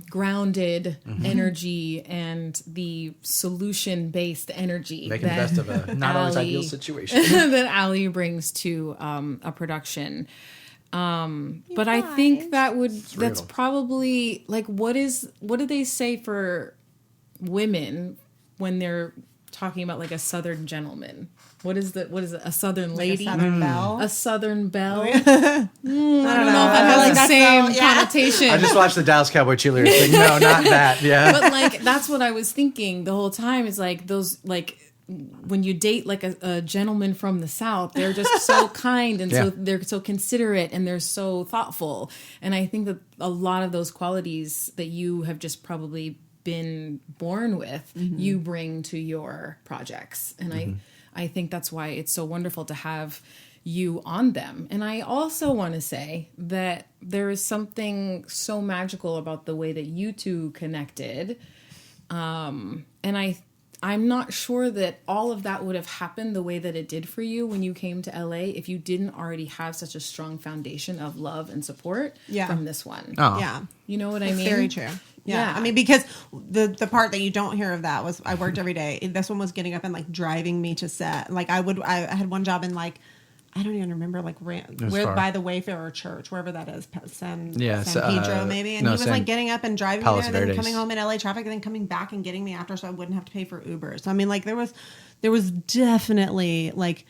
grounded energy and the solution-based energy. Making the best of a not always ideal situation. that Alli brings to a production. But I think that's probably like, what do they say for women when they're talking about like a Southern gentleman? What is it? A Southern lady? Like a Southern belle? A Southern belle? I don't know if That has the same connotation. I just watched the Dallas Cowboy cheerleaders thing. No, not that. Yeah. But like, that's what I was thinking the whole time is like those, like when you date like a gentleman from the South, they're just so kind and so they're so considerate and they're so thoughtful. And I think that a lot of those qualities that you have just probably been born with, you bring to your projects. And I think that's why it's so wonderful to have you on them. And I also want to say that there is something so magical about the way that you two connected. And I'm not sure that all of that would have happened the way that it did for you when you came to LA if you didn't already have such a strong foundation of love and support from this one. Oh. Yeah. You know what I mean? Very true. Yeah. I mean, because the part that you don't hear of that was I worked every day. This one was getting up and like driving me to set. Like I had one job in like, I don't even remember like by the Wayfarer Church, wherever that is, San Pedro maybe. And he was like getting up and driving me there and then coming home in LA traffic and then coming back and getting me after so I wouldn't have to pay for Uber. So I mean, like there was definitely like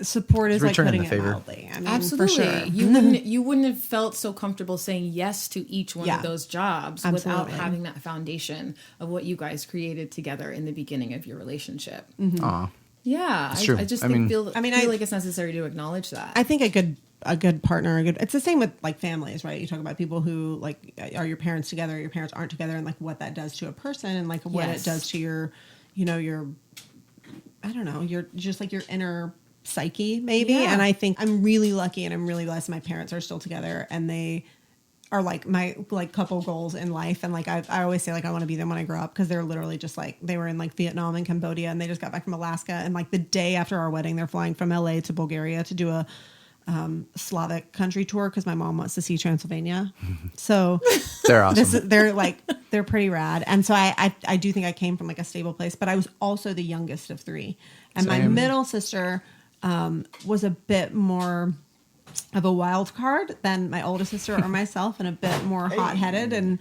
support is like putting it mildly. I mean, absolutely. For sure. You wouldn't have felt so comfortable saying yes to each one of those jobs without having that foundation of what you guys created together in the beginning of your relationship. Aw. Yeah, It's true. I just feel like it's necessary to acknowledge that. I think a good partner, it's the same with like families, right? You talk about people who like are your parents together, your parents aren't together, and like what that does to a person, and like what it does to your I don't know, your just like your inner psyche maybe. And I think I'm really lucky and I'm really blessed. My parents are still together, and they are like my like couple goals in life. And like I always say like I want to be them when I grow up, because they're literally just like they were in like Vietnam and Cambodia, and they just got back from Alaska, and like the day after our wedding they're flying from LA to Bulgaria to do a Slavic country tour because my mom wants to see Transylvania. So they're awesome. They're pretty rad. And so I do think I came from like a stable place, but I was also the youngest of 3, and my middle sister was a bit more of a wild card than my older sister or myself, and a bit more hot-headed, and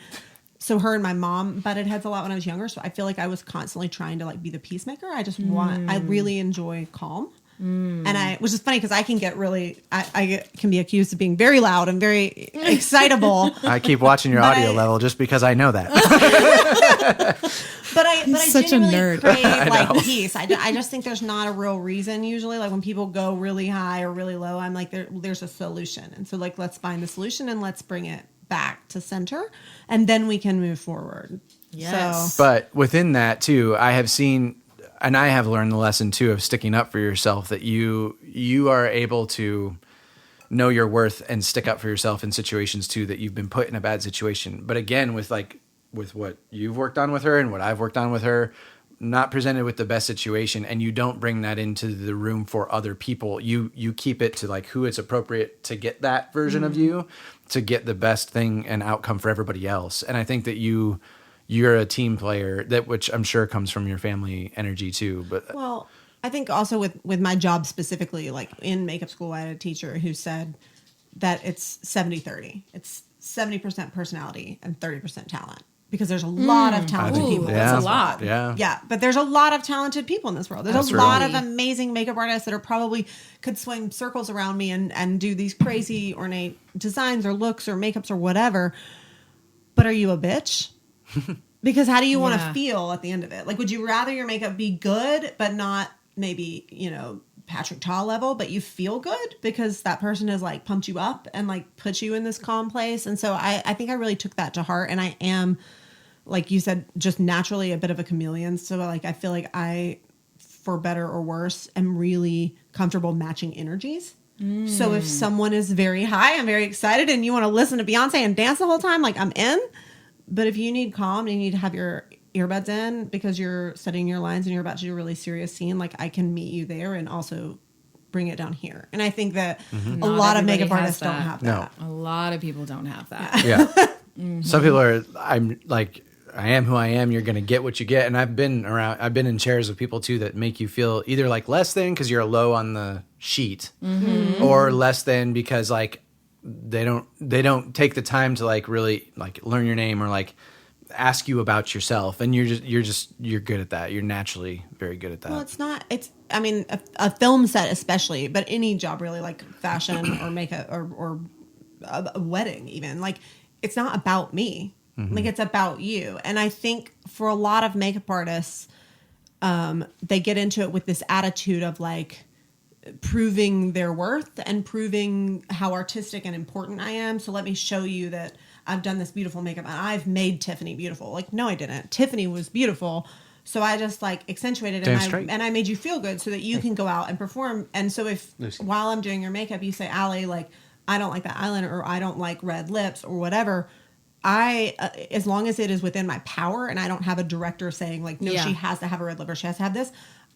so her and my mom butted heads a lot when I was younger. So I feel like I was constantly trying to like be the peacemaker. I really enjoy calm. Which is funny because I can get can be accused of being very loud and very excitable. I keep watching your audio level just because I know that. But I such a genuinely nerd. crave like peace. I just think there's not a real reason usually. Like when people go really high or really low, I'm like, there's a solution. And so like, let's find the solution and let's bring it back to center, and then we can move forward. Yes. So, But within that too, I have seen, and I have learned the lesson too of sticking up for yourself, that you are able to know your worth and stick up for yourself in situations too that you've been put in a bad situation. But again, with what you've worked on with her and what I've worked on with her, not presented with the best situation, and you don't bring that into the room for other people. You keep it to like who it's appropriate to get that version of you, to get the best thing and outcome for everybody else. And I think that you're a team player, that which I'm sure comes from your family energy too. But well, I think also with my job specifically, like in makeup school, I had a teacher who said that it's 70-30. It's 70% personality and 30% talent. Because there's a lot of talented people. That's a lot. Yeah, but there's a lot of talented people in this world. There's a lot of amazing makeup artists that are probably could swing circles around me and do these crazy ornate designs or looks or makeups or whatever. But are you a bitch? Because how do you want to feel at the end of it? Like, would you rather your makeup be good, but not maybe, Patrick Ta level, but you feel good because that person has like pumped you up and like put you in this calm place? And so I think I really took that to heart, and I am, like you said, just naturally a bit of a chameleon. So like, I feel like I, for better or worse, am really comfortable matching energies. So if someone is very high, I'm very excited, and you want to listen to Beyonce and dance the whole time, like I'm in. But if you need calm and you need to have your earbuds in because you're studying your lines and you're about to do a really serious scene, like I can meet you there and also bring it down here. And I think that a lot of makeup artists don't have that. A lot of people don't have that. Yeah. Some people are, I'm like, I am who I am. You're going to get what you get. And I've been in chairs with people too that make you feel either like less than because you're low on the sheet, or less than because like they don't take the time to like really like learn your name or like ask you about yourself. And you're good at that. You're naturally very good at that. Well, I mean, a film set especially, but any job really, like fashion or makeup or a wedding even, like it's not about me. Like it's about you. And I think for a lot of makeup artists, they get into it with this attitude of like proving their worth and proving how artistic and important I am. So let me show you that I've done this beautiful makeup and I've made Tiffany beautiful. Like, no, I didn't. Tiffany was beautiful. So I just like accentuated it and I made you feel good so that you can go out and perform. And so if while I'm doing your makeup, you say, Alli, like, I don't like that eyeliner or I don't like red lips or whatever, as long as it is within my power and I don't have a director saying like, no, she has to have a red lip or she has to have this,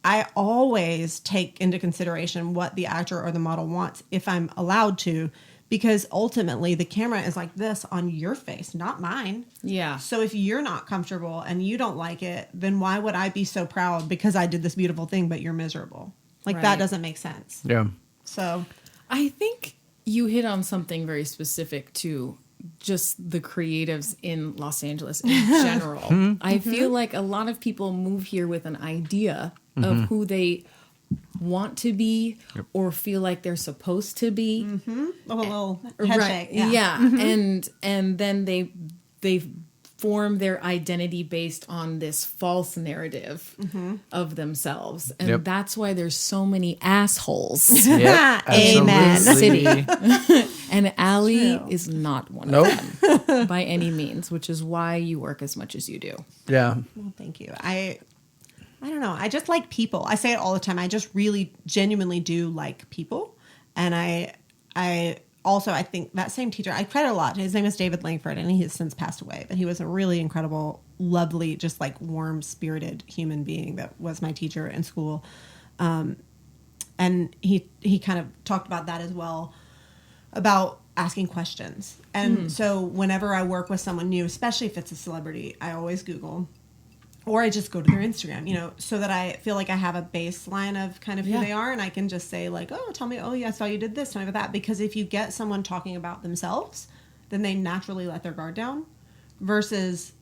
I always take into consideration what the actor or the model wants if I'm allowed to, because ultimately the camera is like this on your face, not mine. Yeah. So if you're not comfortable and you don't like it, then why would I be so proud because I did this beautiful thing, but you're miserable? Like that doesn't make sense. Yeah. So I think you hit on something very specific to just the creatives in Los Angeles in general. I feel like a lot of people move here with an idea of who they want to be or feel like they're supposed to be. A little head shake. Yeah. And then they form their identity based on this false narrative of themselves. And that's why there's so many assholes. Amen. City. And Alli is not one of them by any means, which is why you work as much as you do. Yeah. Well, thank you. I don't know. I just like people. I say it all the time. I just really genuinely do like people. And I also, I think that same teacher, I credit a lot. His name is David Langford, and he has since passed away. But he was a really incredible, lovely, just like warm-spirited human being that was my teacher in school. And he kind of talked about that as well, about asking questions. And so whenever I work with someone new, especially if it's a celebrity, I always Google. Or I just go to their Instagram, so that I feel like I have a baseline of kind of who they are. And I can just say like, oh, tell me, oh, yeah, I saw you did this, tell me about that. Because if you get someone talking about themselves, then they naturally let their guard down. Versus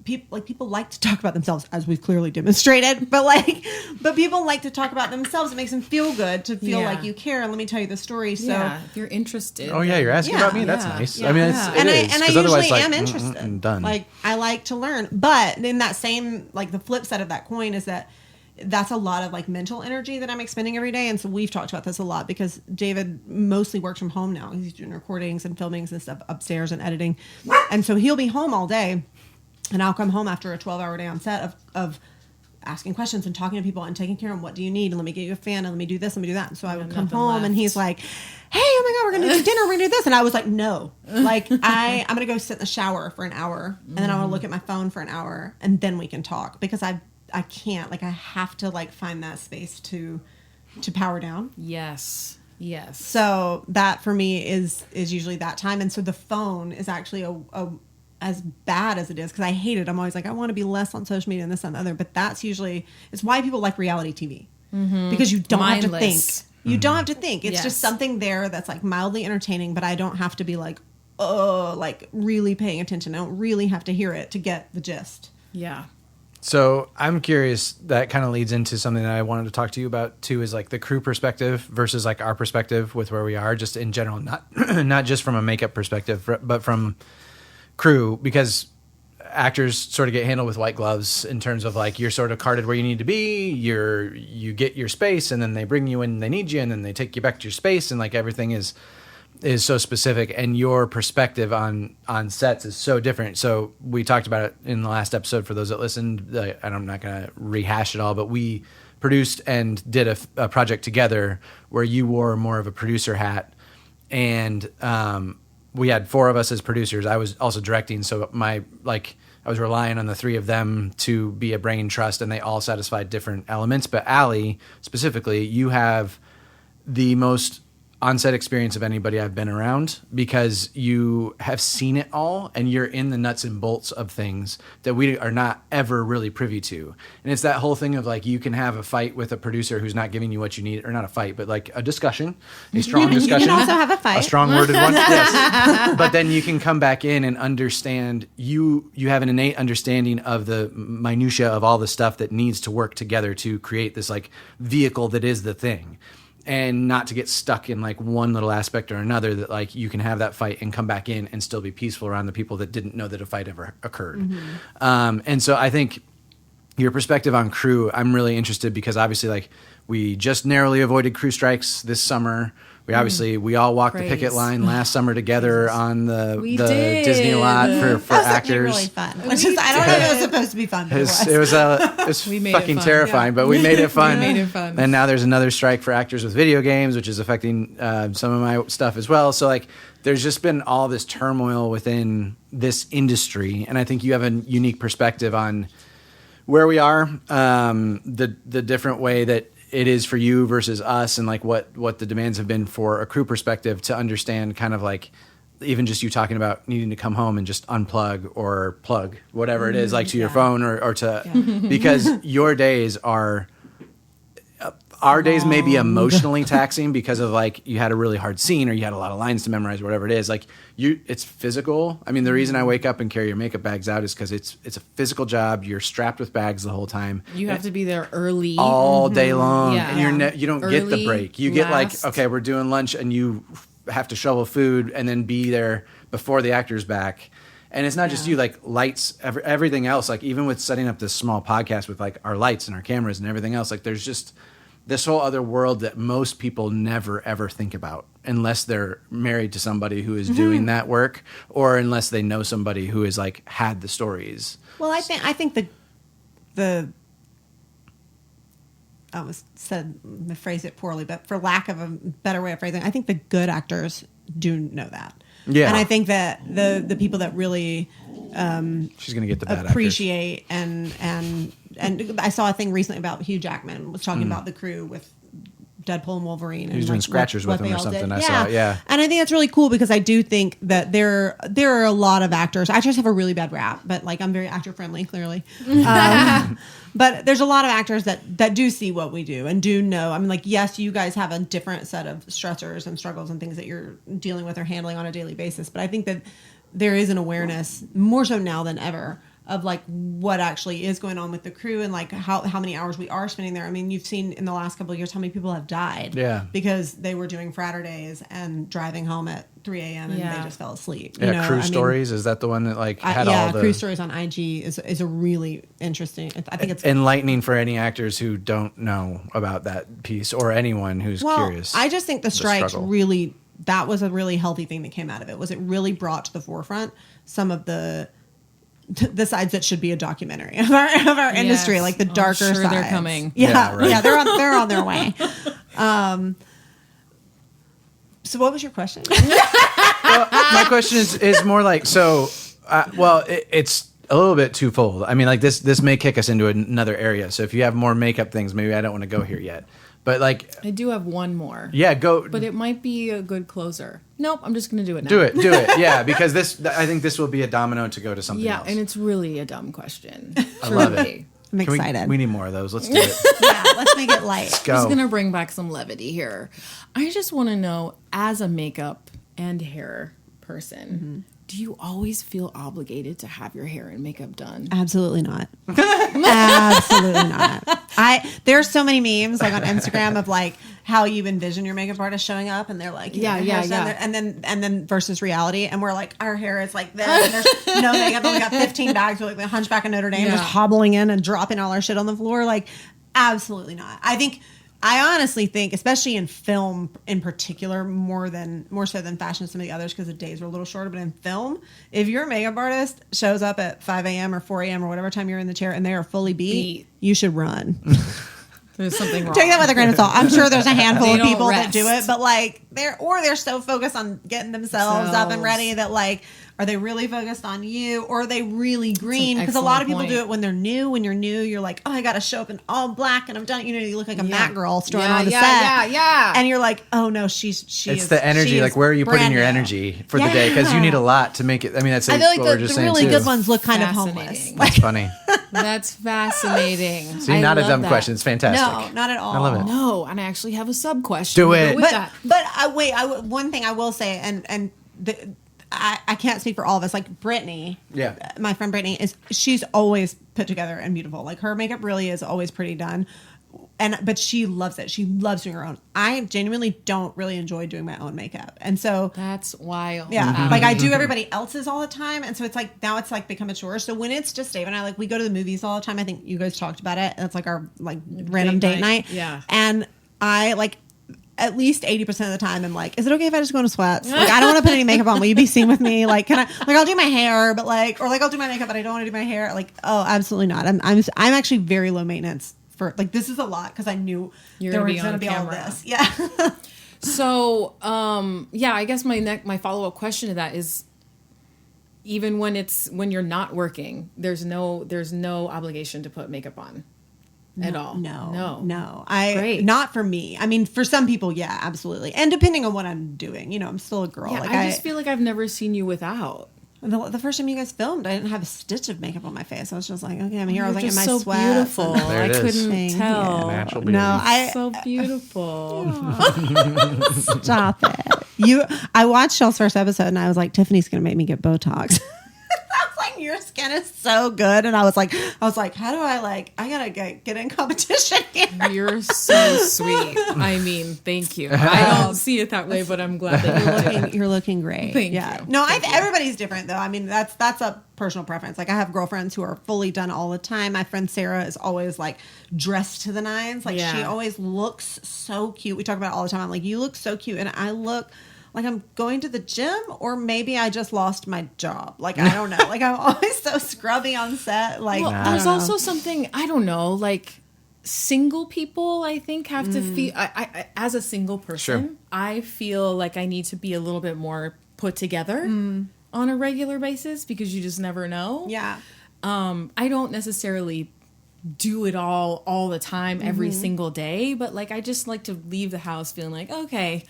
people like to talk about themselves, as we've clearly demonstrated, but people like to talk about themselves. It makes them feel good to feel like you care. And let me tell you the story. So if you're interested. Oh yeah, you're asking about me. That's nice. I mean, I usually am interested. And done. Like, I like to learn, but in that same, like, the flip side of that coin is that's a lot of like mental energy that I'm expending every day. And so we've talked about this a lot because David mostly works from home now. He's doing recordings and filmings and stuff upstairs and editing. And so he'll be home all day. And I'll come home after a 12-hour day on set of asking questions and talking to people and taking care of them. What do you need? And let me get you a fan and let me do this, let me do that. And so I would come home and he's like, hey, oh my God, we're going to do dinner. We're going to do this. And I was like, no, like I'm going to go sit in the shower for an hour and then I want to look at my phone for an hour and then we can talk because I can't, like, I have to like find that space to power down. Yes. So that for me is usually that time. And so the phone is actually a as bad as it is, because I hate it. I'm always like, I want to be less on social media and this and the other. But that's usually, it's why people like reality TV. Because you don't have to think. You don't have to think. It's just something there that's like mildly entertaining, but I don't have to be like, oh, like really paying attention. I don't really have to hear it to get the gist. Yeah. So I'm curious, that kind of leads into something that I wanted to talk to you about too, is like the crew perspective versus like our perspective with where we are, just in general, not just from a makeup perspective, but from crew, because actors sort of get handled with white gloves in terms of like, you're sort of carted where you need to be, you get your space, and then they bring you in, they need you, and then they take you back to your space, and like everything is so specific, and your perspective on sets is so different. So we talked about it in the last episode for those that listened, and I'm not going to rehash it all, but we produced and did a project together where you wore more of a producer hat, and we had 4 of us as producers. I was also directing, so I was relying on the 3 of them to be a brain trust, and they all satisfied different elements. But Alli, specifically, you have the most on-set experience of anybody I've been around, because you have seen it all and you're in the nuts and bolts of things that we are not ever really privy to. And it's that whole thing of like, you can have a fight with a producer who's not giving you what you need, or not a fight, but like a discussion, a strong discussion. You can also have a fight. A strong worded one. Yes. But then you can come back in and understand, you have an innate understanding of the minutia of all the stuff that needs to work together to create this like vehicle that is the thing. And not to get stuck in like one little aspect or another, that like you can have that fight and come back in and still be peaceful around the people that didn't know that a fight ever occurred. And so I think your perspective on crew, I'm really interested, because obviously like we just narrowly avoided crew strikes this summer. We all walked the picket line last summer together on the Disney lot for actors. Really fun. I don't know if it was supposed to be fun. But it was fucking terrifying, but we made it fun. And now there's another strike for actors with video games, which is affecting some of my stuff as well. So like, there's just been all this turmoil within this industry, and I think you have a unique perspective on where we are, the different way that it is for you versus us, and like what the demands have been for a crew perspective, to understand kind of like even just you talking about needing to come home and just unplug or plug whatever it is, like to your phone or to because your days are our days may be emotionally taxing because of like you had a really hard scene or you had a lot of lines to memorize or whatever it is. Like it's physical. I mean, the reason I wake up and carry your makeup bags out is because it's a physical job. You're strapped with bags the whole time. You have to be there early, all day long, and you don't early, get the break. You get like, okay, we're doing lunch, and you have to shovel food and then be there before the actor's back. And it's not just you, like lights, everything else. Like even with setting up this small podcast with like our lights and our cameras and everything else, like there's just this whole other world that most people never ever think about unless they're married to somebody who is doing that work, or unless they know somebody who has like had the stories. Well, I think the I almost phrase it poorly, but for lack of a better way of phrasing it, I think the good actors do know that. Yeah. And I think that the people that really she's gonna get the bad appreciate actors. And I saw a thing recently about Hugh Jackman was talking about the crew with Deadpool and Wolverine. He was doing scratchers with them or something. I saw, And I think that's really cool, because I do think that there are a lot of actors. Actors have a really bad rap, but like I'm very actor friendly, clearly. But there's a lot of actors that do see what we do and do know. I mean, like, yes, you guys have a different set of stressors and struggles and things that you're dealing with or handling on a daily basis. But I think that there is an awareness, more so now than ever, of like what actually is going on with the crew and like how many hours we are spending there. I mean, you've seen in the last couple of years how many people have died because they were doing Fratter days and driving home at 3 a.m. and they just fell asleep. Yeah, you know? Crew Stories, is that the one that like had all the... Crew Stories on IG is a really interesting, I think it's enlightening for any actors who don't know about that piece or anyone who's curious. I just think the strikes really, that was a really healthy thing that came out of it. Was it really brought to the forefront some of the sides that should be a documentary of our industry, like the darker sides. They're coming. Yeah, they're on their way. So what was your question? Well, my question is more like, so, it's a little bit twofold. I mean, like this may kick us into another area. So if you have more makeup things, maybe I don't want to go here yet. But like, I do have one more. Yeah, go. But it might be a good closer. Nope, I'm just going to do it now. Do it. Yeah, because I think this will be a domino to go to something else. Yeah, and it's really a dumb question. I love it. I'm excited. We need more of those. Let's do it. Yeah, let's make it light. Let's go. I'm just going to bring back some levity here. I just want to know, as a makeup and hair person, do you always feel obligated to have your hair and makeup done? Absolutely not. Absolutely not. There's so many memes like on Instagram of like how you envision your makeup artist showing up, and they're like, yeah, and then versus reality, and we're like, our hair is like this, and there's no makeup, and we got 15 bags, we're like the Hunchback of Notre Dame, just hobbling in and dropping all our shit on the floor. Like, absolutely not. I honestly think, especially in film in particular, more so than fashion, some of the others, because the days are a little shorter, but in film, if your makeup artist shows up at 5 a.m. or 4 a.m. or whatever time you're in the chair and they are fully beat, you should run. There's something wrong. Take that with a grain of salt. I'm sure there's a handful of people that do it, but like they're so focused on getting themselves up and ready that like, are they really focused on you, or are they really green? Because a lot of people do it when they're new. When you're new, you're like, oh, I got to show up in all black and I'm done. You know, you look like a Mac girl strolling on the set. And you're like, oh no, it's the energy. Like, where are you putting your energy for the day? Because you need a lot to make it. I mean, that's I feel like the really good ones look kind of homeless. That's funny. That's fascinating. See, not a dumb question. It's fantastic. No, not at all. I love it. No, and I actually have a sub question. Do it. One thing I will say, and I can't speak for all of us. Like Brittany, my friend Brittany, she's always put together and beautiful. Like her makeup really is always pretty done, but she loves it. She loves doing her own. I genuinely don't really enjoy doing my own makeup, and so that's wild. Yeah, like I do everybody else's all the time, and so it's like now it's like become a chore. So when it's just Dave and I, like we go to the movies all the time. I think you guys talked about it. That's like our like random date night. Yeah, and I like. At least 80% of the time, I'm like, is it okay if I just go into sweats? Like, I don't want to put any makeup on. Will you be seen with me? Like, can I? Like, I'll do my hair, but like, or like, I'll do my makeup, but I don't want to do my hair. Like, oh, absolutely not. I'm actually very low maintenance for like this is a lot because I knew there was going to be all this. Yeah. So, I guess my follow up question to that is, even when you're not working, there's no obligation to put makeup on. At all? No. Not for me. I mean, for some people, yeah, absolutely. And depending on what I'm doing, you know, I'm still a girl. Yeah, like I just feel like I've never seen you without. The first time you guys filmed, I didn't have a stitch of makeup on my face. I was just like, okay, I'm here. I was like, in my so sweats. Beautiful. I couldn't tell. Natural beauty. No, so beautiful. Stop it. I watched y'all's first episode and I was like, Tiffany's going to make me get Botox. Your skin is so good, and I was like, how do I gotta get in competition here. You're so sweet. I mean, thank you. I don't see it that way, but I'm glad that you're looking great. Thank you. No, everybody's different though. I mean, that's a personal preference. Like I have girlfriends who are fully done all the time. My friend Sarah is always like dressed to the nines. Like she always looks so cute. We talk about it all the time. I'm like, you look so cute, and I look like I'm going to the gym, or maybe I just lost my job. Like, I don't know. Like, I'm always so scrubby on set. Like, there's also something, I don't know, like single people, I think, have to feel, I as a single person, I feel like I need to be a little bit more put together on a regular basis because you just never know. Yeah. I don't necessarily do it all the time, every single day, but like, I just like to leave the house feeling like, okay,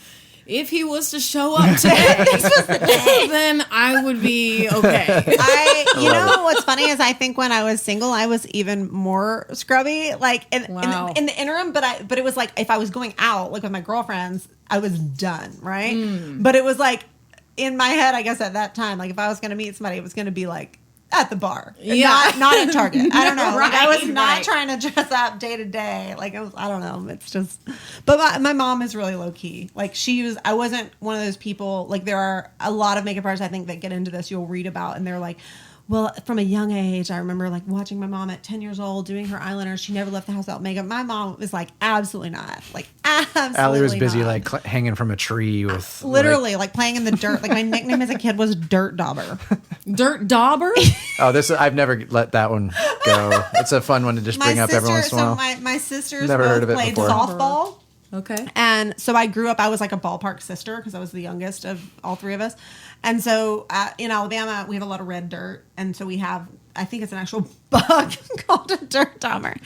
if he was to show up today, then I would be okay. You know what's funny is I think when I was single, I was even more scrubby. Like in the interim, but it was like if I was going out like with my girlfriends, I was done, right? But it was like in my head, I guess at that time, like if I was going to meet somebody, it was going to be like at the bar. Yeah. Not at Target. I don't know. Like, I was Right, not right. trying to dress up day to day. Like, I don't know. It's just, but my mom is really low key. Like, I wasn't one of those people, like, there are a lot of makeup artists, I think, that get into this, you'll read about, and they're like, well, from a young age, I remember like watching my mom at 10 years old doing her eyeliner. She never left the house without makeup. My mom was like, absolutely not. Like, absolutely Allie was busy not. like hanging from a tree with Literally, like playing in the dirt. Like, my nickname as a kid was Dirt Dauber. Dirt Dauber? I've never let that one go. It's a fun one to just bring up every once in a while. My sisters Never heard of it played before. softball. Okay. And so I grew up, I was like a ballpark sister because I was the youngest of all three of us. And so in Alabama, we have a lot of red dirt. And so we have, I think it's an actual bug called a dirt dauber.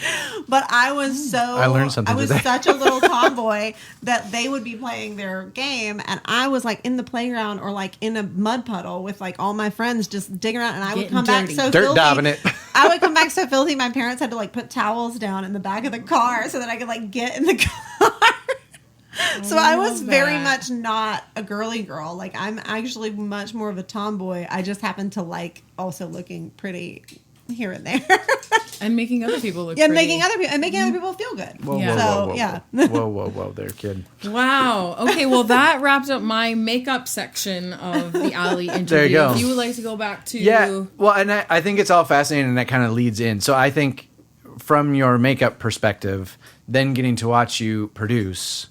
But I learned something today. Such a little tomboy that they would be playing their game. And I was like in the playground or like in a mud puddle with like all my friends just digging around. And I would come back so dirt filthy. daubing it. I would come back so filthy. My parents had to like put towels down in the back of the car so that I could like get in the car. So I was very much not a girly girl. Like, I'm actually much more of a tomboy. I just happen to like also looking pretty here and there. And making other people look Yeah, pretty. making other people feel good. Whoa, Yeah. whoa, whoa, Yeah. whoa, there, kid. Wow. Okay, well, that wrapped up my makeup section of the Alli interview. There you go. If you would like to go back to... Yeah, well, and I think it's all fascinating, and that kind of leads in. So I think from your makeup perspective, then getting to watch you produce,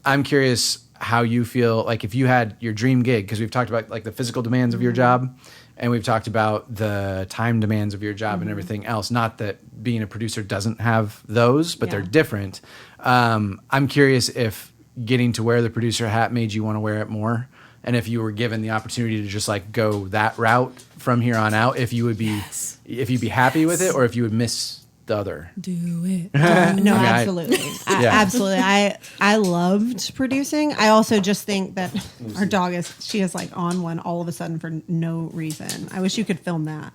I'm curious how you feel, like if you had your dream gig, because we've talked about like the physical demands of your job, and we've talked about the time demands of your job and everything else. Not that being a producer doesn't have those, but they're different. I'm curious if getting to wear the producer hat made you want to wear it more, and if you were given the opportunity to just like go that route from here on out, if you would be, if you'd be happy with it, or if you would miss the other. Do it. No, Okay, absolutely. Absolutely. I loved producing. I also just think that our dog she is like on one all of a sudden for no reason. I wish you could film that.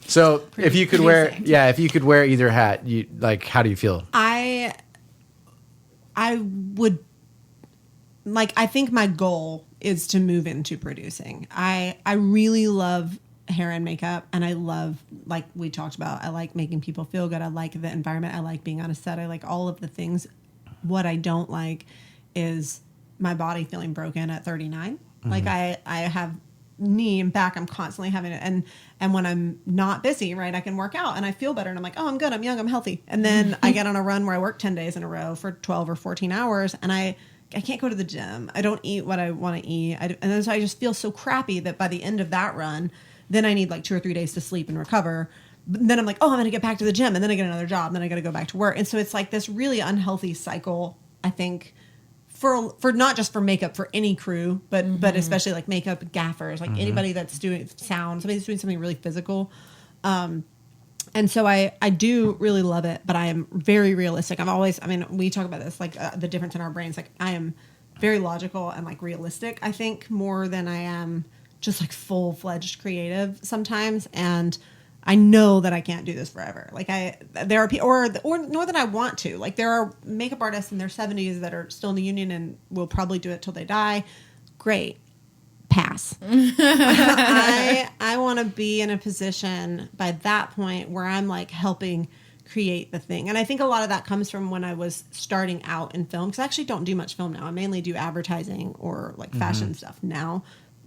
So if you could if you could wear either hat, you like, how do you feel? I would like, I think my goal is to move into producing. I really love hair and makeup, and I love, like we talked about, I like making people feel good. I like the environment. I like being on a set. I like all of the things. What I don't like is my body feeling broken at 39. Like I have knee and back. I'm constantly having it. And when I'm not busy, right, I can work out and I feel better. And I'm like, oh, I'm good. I'm young. I'm healthy. And then I get on a run where I work 10 days in a row for 12 or 14 hours. And I can't go to the gym. I don't eat what I want to eat. And then so I just feel so crappy that by the end of that run, then I need like 2 or 3 days to sleep and recover. But then I'm like, oh, I'm going to get back to the gym. And then I get another job. And then I got to go back to work. And so it's like this really unhealthy cycle, I think, for not just for makeup, for any crew, but especially like makeup gaffers, like anybody that's doing sound, somebody that's doing something really physical. And so I do really love it, but I am very realistic. We talk about this, like the difference in our brains. Like, I am very logical and like realistic, I think, more than I am just like full-fledged creative sometimes. And I know that I can't do this forever. Like, there are people, or nor that I want to. Like, there are makeup artists in their 70s that are still in the union and will probably do it till they die. Great. Pass. I want to be in a position by that point where I'm like helping create the thing. And I think a lot of that comes from when I was starting out in film, because I actually don't do much film now. I mainly do advertising or like fashion stuff now,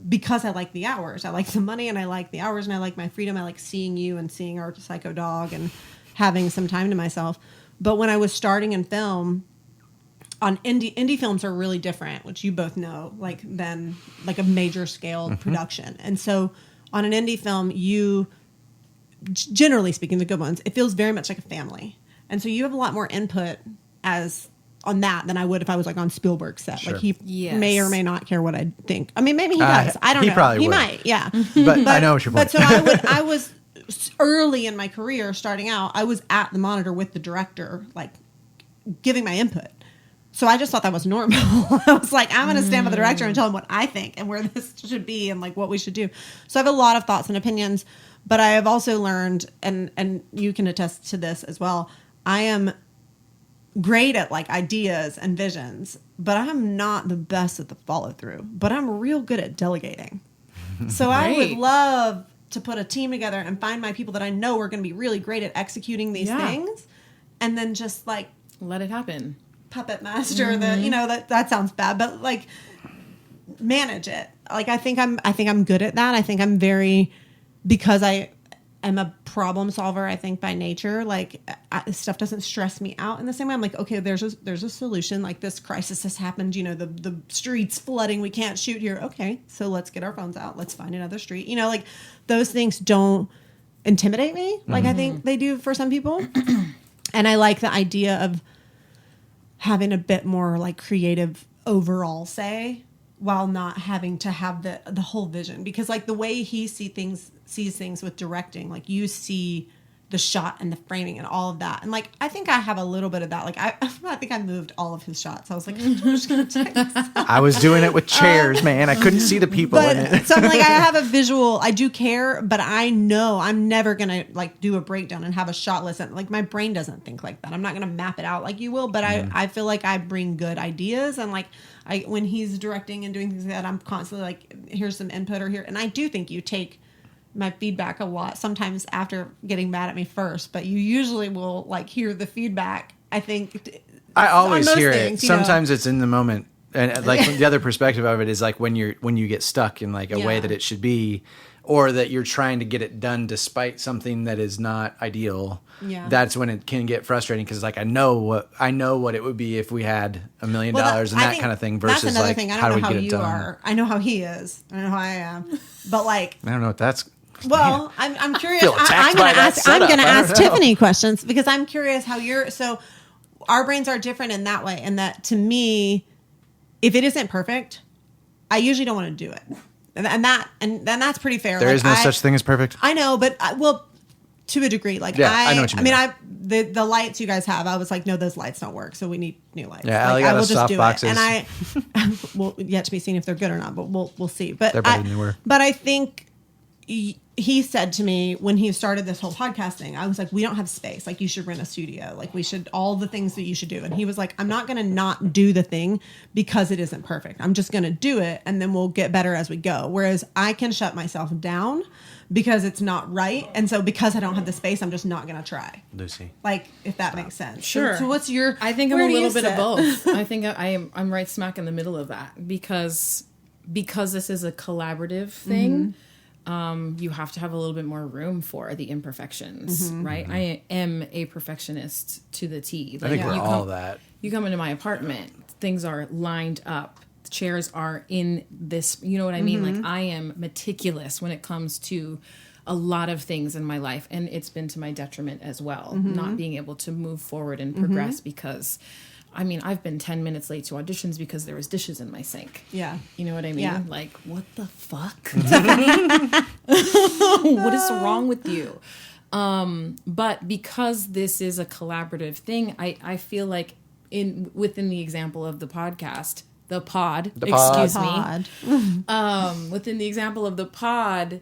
because I like the hours. I like the money and I like the hours and I like my freedom. I like seeing you and seeing our psycho dog and having some time to myself. But when I was starting in film, on indie films are really different, which you both know, like than like a major scale production. And so on an indie film, you, generally speaking, the good ones, it feels very much like a family. And so you have a lot more input on that than I would if I was like on Spielberg's set. Sure. Like, he may or may not care what I think. I mean, maybe he does. I don't know. He probably would. Might, yeah. But I know what you're But so I was early in my career starting out, I was at the monitor with the director, like giving my input. So I just thought that was normal. I was like, I'm going to stand by the director and tell him what I think and where this should be and like what we should do. So I have a lot of thoughts and opinions, but I have also learned, and you can attest to this as well, I am great at like ideas and visions, but I'm not the best at the follow through, but I'm real good at delegating. So I would love to put a team together and find my people that I know are going to be really great at executing these things, and then just like let it happen. Puppet master that sounds bad, but like manage it. Like I think I'm good at that. I think I'm because I am a problem solver, I think by nature, like stuff doesn't stress me out in the same way. I'm like, okay, there's a solution. Like this crisis has happened, the streets flooding, we can't shoot here. Okay, so let's get our phones out. Let's find another street. Like those things don't intimidate me like I think they do for some people. And I like the idea of having a bit more like creative overall say while not having to have the whole vision, because like the way he sees things with directing, like you see the shot and the framing and all of that, and like I think I have a little bit of that. Like I think I moved all of his shots. I was like, I'm just gonna check this out. I was doing it with chairs, man. I couldn't see the people in it. So I'm like, I have a visual. I do care, but I know I'm never gonna like do a breakdown and have a shot list. Like my brain doesn't think like that. I'm not gonna map it out like you will. But I feel like I bring good ideas, and like when he's directing and doing things like that, I'm constantly like, here's some input or here, and I do think you take my feedback a lot, sometimes after getting mad at me first, but you usually will like hear the feedback. I think I always hear it. Sometimes it's in the moment, and like the other perspective of it is like when you get stuck in like a way that it should be, or that you're trying to get it done despite something that is not ideal. Yeah, that's when it can get frustrating, because like I know what it would be if we had $1 million and that kind of thing, versus that's another like thing. I how don't do know we how get it you done? are. I know how he is. I know how I am. But like I don't know what that's. Well, I'm curious. Feel attacked I'm by going to that ask. I'm setup. going to I don't ask know. Tiffany questions, because I'm curious how you're. So, our brains are different in that way, and that to me, if it isn't perfect, I usually don't want to do it, and that's pretty fair. There is no such thing as perfect. I know, but to a degree, like I know what you mean. I mean, the lights you guys have, I was like, no, those lights don't work, so we need new lights. Yeah, like, Alli got I will us just soft do boxes. it, and I well, yet to be seen if they're good or not, but we'll see. But They're better than they were. But I think. He said to me when he started this whole podcast thing, I was like, we don't have space. Like, you should rent a studio. Like, we should, all the things that you should do. And he was like, I'm not going to not do the thing because it isn't perfect. I'm just going to do it, and then we'll get better as we go. Whereas I can shut myself down because it's not right. And so because I don't have the space, I'm just not going to try. Lucy. Like, if that makes sense. Sure. So what's your, I think I'm a little bit of both. I think I'm right smack in the middle of that, because this is a collaborative thing. You have to have a little bit more room for the imperfections, right? I am a perfectionist to the T. Like, I think we're all that. You come into my apartment, things are lined up, the chairs are in this, you know what I mean? Like, I am meticulous when it comes to a lot of things in my life, and it's been to my detriment as well, not being able to move forward and progress because... I mean, I've been 10 minutes late to auditions because there was dishes in my sink. Yeah. You know what I mean? Yeah. Like, what the fuck? What is wrong with you? But because this is a collaborative thing, I feel like within the example of the podcast, within the example of the pod,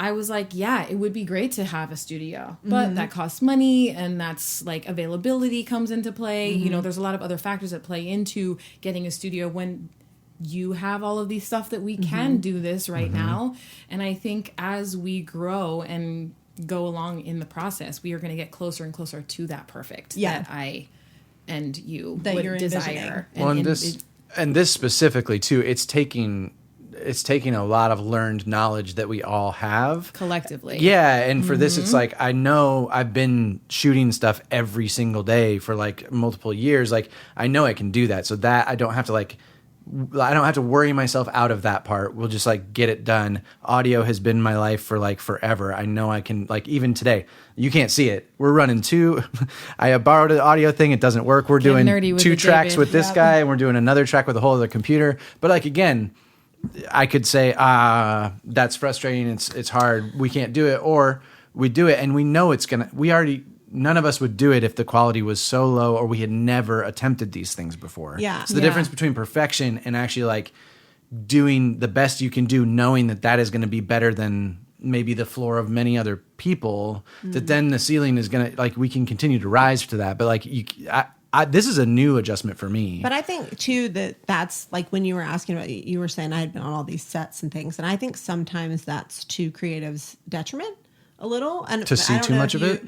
I was like, yeah, it would be great to have a studio, but that costs money, and that's like availability comes into play. You know, there's a lot of other factors that play into getting a studio when you have all of these stuff that we can do this right now. And I think as we grow and go along in the process, we are going to get closer and closer to that perfect that I and you that would you're desire. Well, and this specifically too, it's taking a lot of learned knowledge that we all have collectively. Yeah, and for this, it's like, I know I've been shooting stuff every single day for like multiple years. Like, I know I can do that, so that I don't have to worry myself out of that part. We'll just like get it done. Audio has been my life for like forever. I know I can, like, even today, you can't see it. We're running I borrowed an audio thing. It doesn't work. We're doing 2 tracks with this guy, and we're doing another track with a whole other computer. But like, again, I could say, that's frustrating. It's hard. We can't do it. Or we do it and we know none of us would do it if the quality was so low or we had never attempted these things before. Yeah. So the difference between perfection and actually like doing the best you can do, knowing that is going to be better than maybe the floor of many other people, that then the ceiling is going to, like, we can continue to rise to that. But like, this is a new adjustment for me. But I think too that's like when you were asking about, you were saying I had been on all these sets and things, and I think sometimes that's to creatives' detriment a little, and to see too much of it.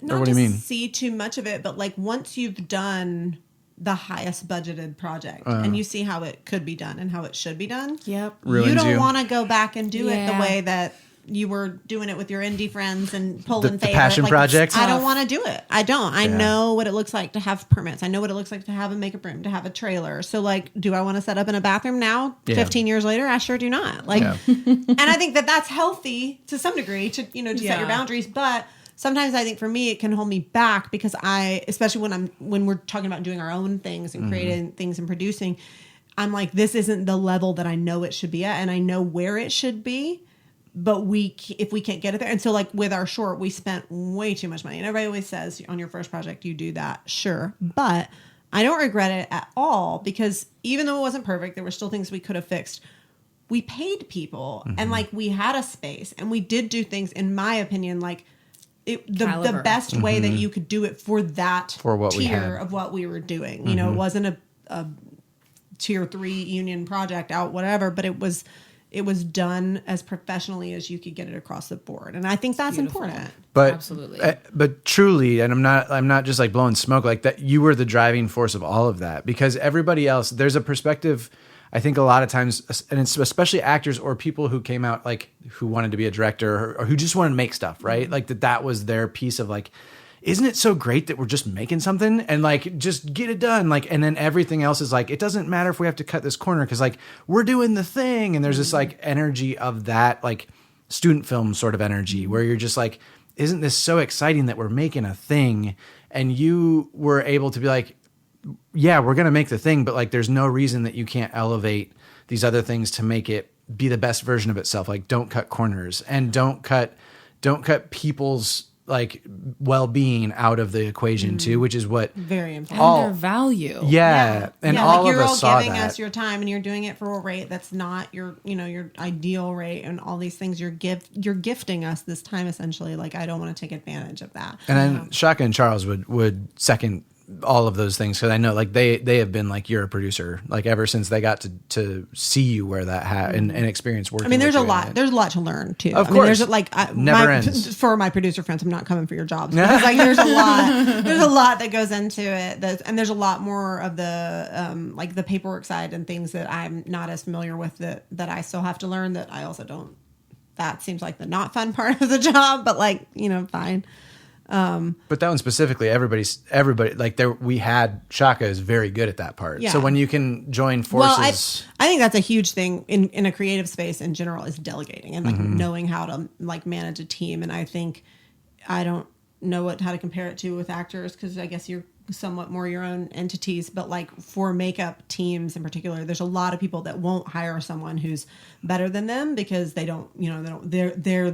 Not or what do you mean? See too much of it, but like once you've done the highest budgeted project and you see how it could be done and how it should be done. Yep. Ruins you don't you. want to go back and do it the way that you were doing it with your indie friends and pulling the favor. passion project. I don't want to do it. I don't. I know what it looks like to have permits. I know what it looks like to have a makeup room, to have a trailer. So like, do I want to set up in a bathroom now? 15 years later, I sure do not. Like, and I think that that's healthy to some degree to, to set your boundaries. But sometimes I think for me, it can hold me back because especially when we're talking about doing our own things and creating things and producing, I'm like, this isn't the level that I know it should be at. And I know where it should be. But if we can't get it there. And so like with our short, we spent way too much money. And everybody always says on your first project, you do that. Sure. But I don't regret it at all because even though it wasn't perfect, there were still things we could have fixed. We paid people and like we had a space and we did do things, in my opinion, like the best way that you could do it for that tier of what we were doing. It wasn't a tier 3 union project out, whatever, but it was done as professionally as you could get it across the board. And I think that's important. But absolutely. But truly, and I'm not just like blowing smoke like that. You were the driving force of all of that because everybody else, there's a perspective. I think a lot of times, and it's especially actors or people who came out like who wanted to be a director or who just wanted to make stuff, right? Like that was their piece of like, isn't it so great that we're just making something and like just get it done? Like, and then everything else is like, it doesn't matter if we have to cut this corner because like we're doing the thing. And there's this like energy of that like student film sort of energy where you're just like, isn't this so exciting that we're making a thing? And you were able to be like, yeah, we're going to make the thing, but like there's no reason that you can't elevate these other things to make it be the best version of itself. Like don't cut corners and don't cut people's like well-being out of the equation too, which is what very important. And their value. And all like of us saw that. You're all giving us your time and you're doing it for a rate that's not your your ideal rate and all these things. You're gifting us this time essentially. Like I don't want to take advantage of that. And then Shaka and Charles would second all of those things because I know like they have been like you're a producer like ever since they got to see you wear that hat and experience working. I mean, there's a lot to learn too. Of course, there's like never ends. For my producer friends, I'm not coming for your jobs because like there's a lot that goes into it, and there's a lot more of the like the paperwork side and things that I'm not as familiar with that I still have to learn that I also don't. That seems like the not fun part of the job, but like fine. But that one specifically, everybody like we had Shaka is very good at that part. Yeah. So when you can join forces, I think that's a huge thing in a creative space in general is delegating and like knowing how to like manage a team. And I think I don't know how to compare it to with actors because I guess you're somewhat more your own entities. But like for makeup teams in particular, there's a lot of people that won't hire someone who's better than them because they don't. They're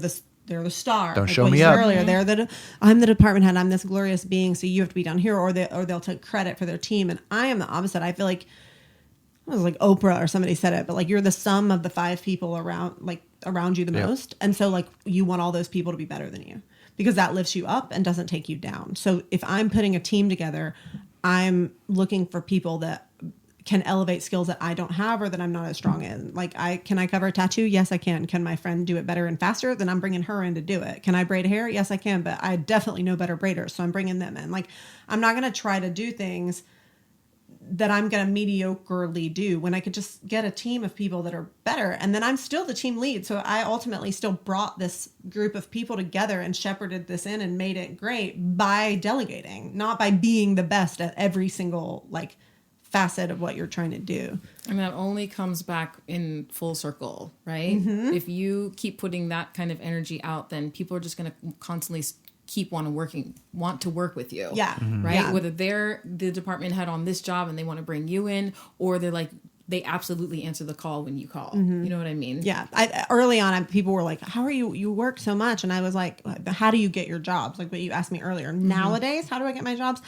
the star. Don't show me up. Earlier, I'm the department head. I'm this glorious being, so you have to be down here, or they'll take credit for their team. And I am the opposite. I feel like it was like Oprah or somebody said it, but like you're the sum of the 5 people around you the most, and so like you want all those people to be better than you because that lifts you up and doesn't take you down. So if I'm putting a team together, I'm looking for people that can elevate skills that I don't have or that I'm not as strong in. Like can I cover a tattoo? Yes, I can. Can my friend do it better and faster? Then I'm bringing her in to do it. Can I braid hair? Yes, I can, but I definitely know better braiders. So I'm bringing them in. Like I'm not going to try to do things that I'm going to mediocrely do when I could just get a team of people that are better. And then I'm still the team lead. So I ultimately still brought this group of people together and shepherded this in and made it great by delegating, not by being the best at every single like facet of what you're trying to do. And that only comes back in full circle, right? Mm-hmm. If you keep putting that kind of energy out, then people are just going to constantly keep want to work with you. Yeah. Mm-hmm. Right. Yeah. Whether they're the department head on this job and they want to bring you in, or they're like, they absolutely answer the call when you call. Mm-hmm. You know what I mean? Yeah. Early on, people were like, how are you work so much? And I was like, how do you get your jobs? Like what you asked me earlier. Mm-hmm. Nowadays, how do I get my jobs?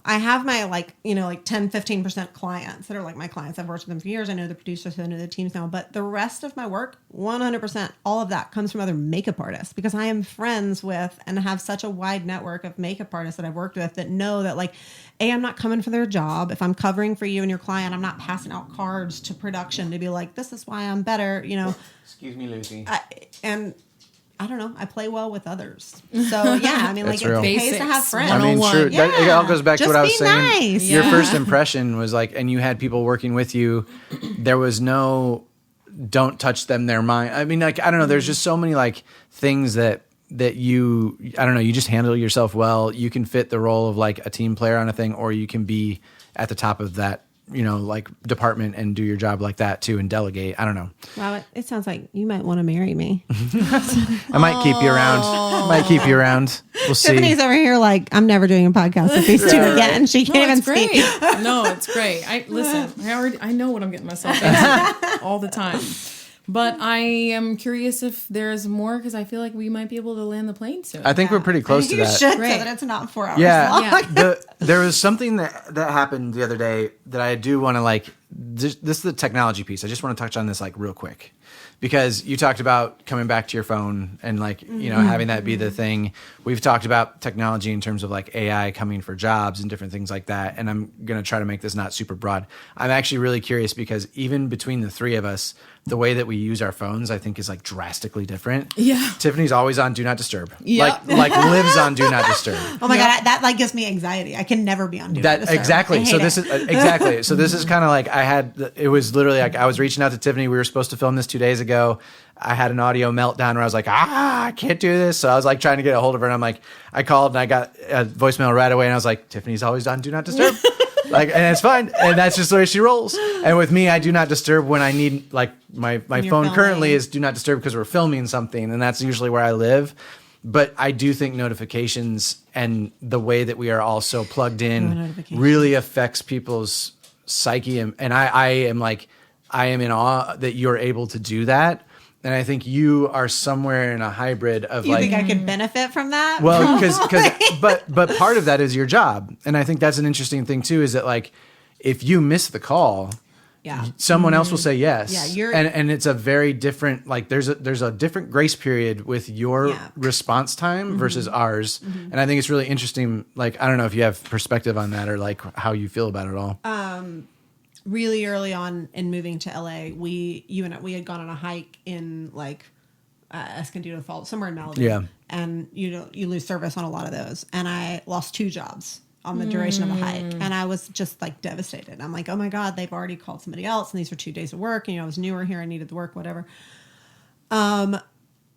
I have my like 10, 15% clients that are like my clients. I've worked with them for years. I know the producers, I know the teams now, but the rest of my work, 100%, all of that comes from other makeup artists because I am friends with and have such a wide network of makeup artists that I've worked with that know that like, I'm not coming for their job. If I'm covering for you and your client, I'm not passing out cards to production to be like, this is why I'm better, Excuse me, Lucy. I don't know. I play well with others. So, yeah, I mean, like, it pays to have friends. I mean, true. Yeah. It all goes back to what I was saying. Nice. Your first impression was like, and you had people working with you. There was no, don't touch them, their mind. I mean, like, I don't know. There's just so many, like, things that you, I don't know, you just handle yourself well. You can fit the role of, like, a team player on a thing, or you can be at the top of that, like department and do your job like that too and delegate. I don't know. Wow, it sounds like you might want to marry me. I might keep you around. We'll see. Tiffany's over here like, I'm never doing a podcast with these two again. She can't even great. speak. No, it's great. I know what I'm getting myself into all the time. But I am curious if there's more because I feel like we might be able to land the plane soon. I think we're pretty close to that. You should so that it's not 4 hours long. Yeah. There was something that happened the other day that I do want to like. This is the technology piece. I just want to touch on this like real quick because you talked about coming back to your phone and like having that be the thing. We've talked about technology in terms of like AI coming for jobs and different things like that. And I'm going to try to make this not super broad. I'm actually really curious because even between the three of us, the way that we use our phones, I think, is like drastically different. Yeah. Tiffany's always on Do Not Disturb. Yeah. Like lives on Do Not Disturb. Oh my God, that like gives me anxiety. I can never be on Do Not Disturb. Exactly. So this is exactly. So this is kind of like it was literally like I was reaching out to Tiffany. We were supposed to film this 2 days ago. I had an audio meltdown where I was like, I can't do this. So I was like trying to get a hold of her. And I'm like, I called and I got a voicemail right away. And I was like, Tiffany's always on Do Not Disturb. And it's fine. And that's just the way she rolls. And with me, I do not disturb when I need, like my phone currently is Do Not Disturb because we're filming something. And that's usually where I live. But I do think notifications and the way that we are all so plugged in really affects people's psyche. And I am in awe that you're able to do that. And I think you are somewhere in a hybrid of you think I could benefit from that? Well, but part of that is your job. And I think that's an interesting thing too, is that like, if you miss the call, someone else will say yes. Yeah, and it's a very different, like there's a different grace period with your response time versus ours. And I think it's really interesting. Like, I don't know if you have perspective on that or like how you feel about it all. Really early on in moving to LA, we had gone on a hike in like Escondido Falls, somewhere in Malibu. Yeah. And you lose service on a lot of those. And I lost 2 jobs on the duration of the hike. And I was just like devastated. I'm like, oh my God, they've already called somebody else. And these were 2 days of work. And I was newer here. I needed the work, whatever.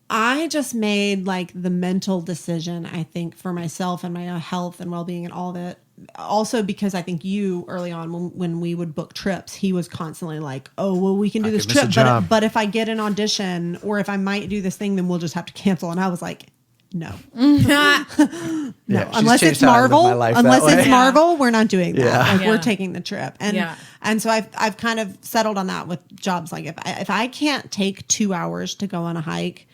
I just made like the mental decision, I think, for myself and my health and well-being and all of it. Also because I think you early on when we would book trips, he was constantly like, oh, well, we can do this trip. But if I get an audition or if I might do this thing, then we'll just have to cancel. And I was like, no. No. Unless it's Marvel, we're not doing that. We're taking the trip. And so I've kind of settled on that with jobs. Like if I can't take 2 hours to go on a hike,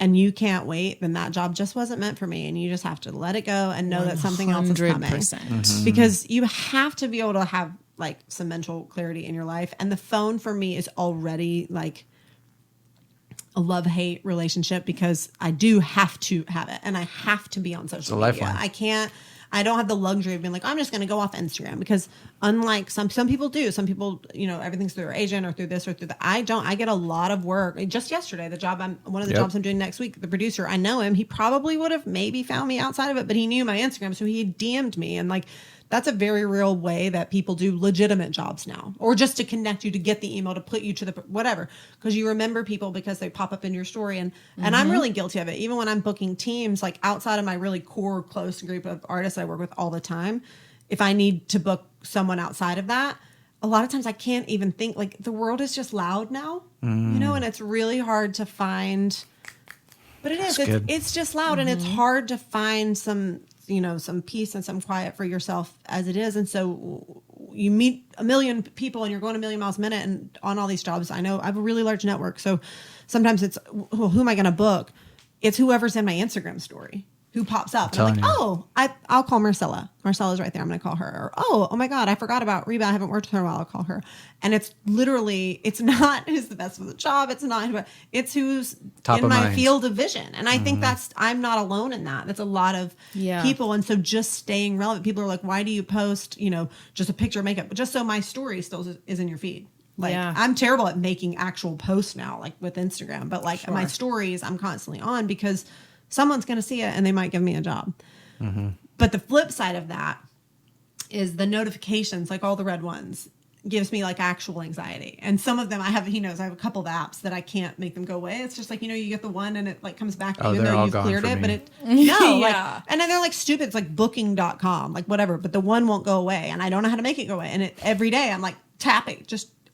and you can't wait, then that job just wasn't meant for me. And you just have to let it go and know that something else is coming. Because you have to be able to have like some mental clarity in your life. And the phone for me is already like a love-hate relationship because I do have to have it. And I have to be on social media. I don't have the luxury of being like, I'm just going to go off Instagram because unlike some people do, some people, everything's through their agent or through this or through that. I don't. I get a lot of work. Just yesterday, one of the jobs I'm doing next week, the producer, I know him. He probably would have maybe found me outside of it, but he knew my Instagram. So he DM'd me and like, that's a very real way that people do legitimate jobs now, or just to connect you, to get the email, to put you to the whatever, because you remember people because they pop up in your story. And I'm really guilty of it. Even when I'm booking teams, like outside of my really core close group of artists I work with all the time, if I need to book someone outside of that, a lot of times I can't even think, like the world is just loud now, and it's really hard to find, but it is, it's just loud and it's hard to find some peace and some quiet for yourself as it is. And so you meet a million people and you're going a million miles a minute and on all these jobs. I know I have a really large network. So sometimes it's, well, who am I going to book? It's whoever's in my Instagram story, who pops up. And I'm like, oh, I'll call Marcella. Marcella's right there. I'm going to call her. Or, oh my God, I forgot about Reba. I haven't worked with her in a while. I'll call her. And it's literally, it's not who's the best for the job. It's not, it's who's top in my mind. Field of vision. And I think I'm not alone in that. That's a lot of people. And so just staying relevant. People are like, why do you post, just a picture of makeup? Just so my story still is in your feed. Like I'm terrible at making actual posts now, like with Instagram, but like my stories, I'm constantly on because someone's going to see it and they might give me a job. Mm-hmm. But the flip side of that is the notifications, like all the red ones, gives me like actual anxiety. And some of them he knows I have a couple of apps that I can't make them go away. It's just like, you get the one and it like comes back even though you've cleared it, but and then they're like stupid. It's like booking.com, like whatever, but the one won't go away and I don't know how to make it go away. And every day I'm like tapping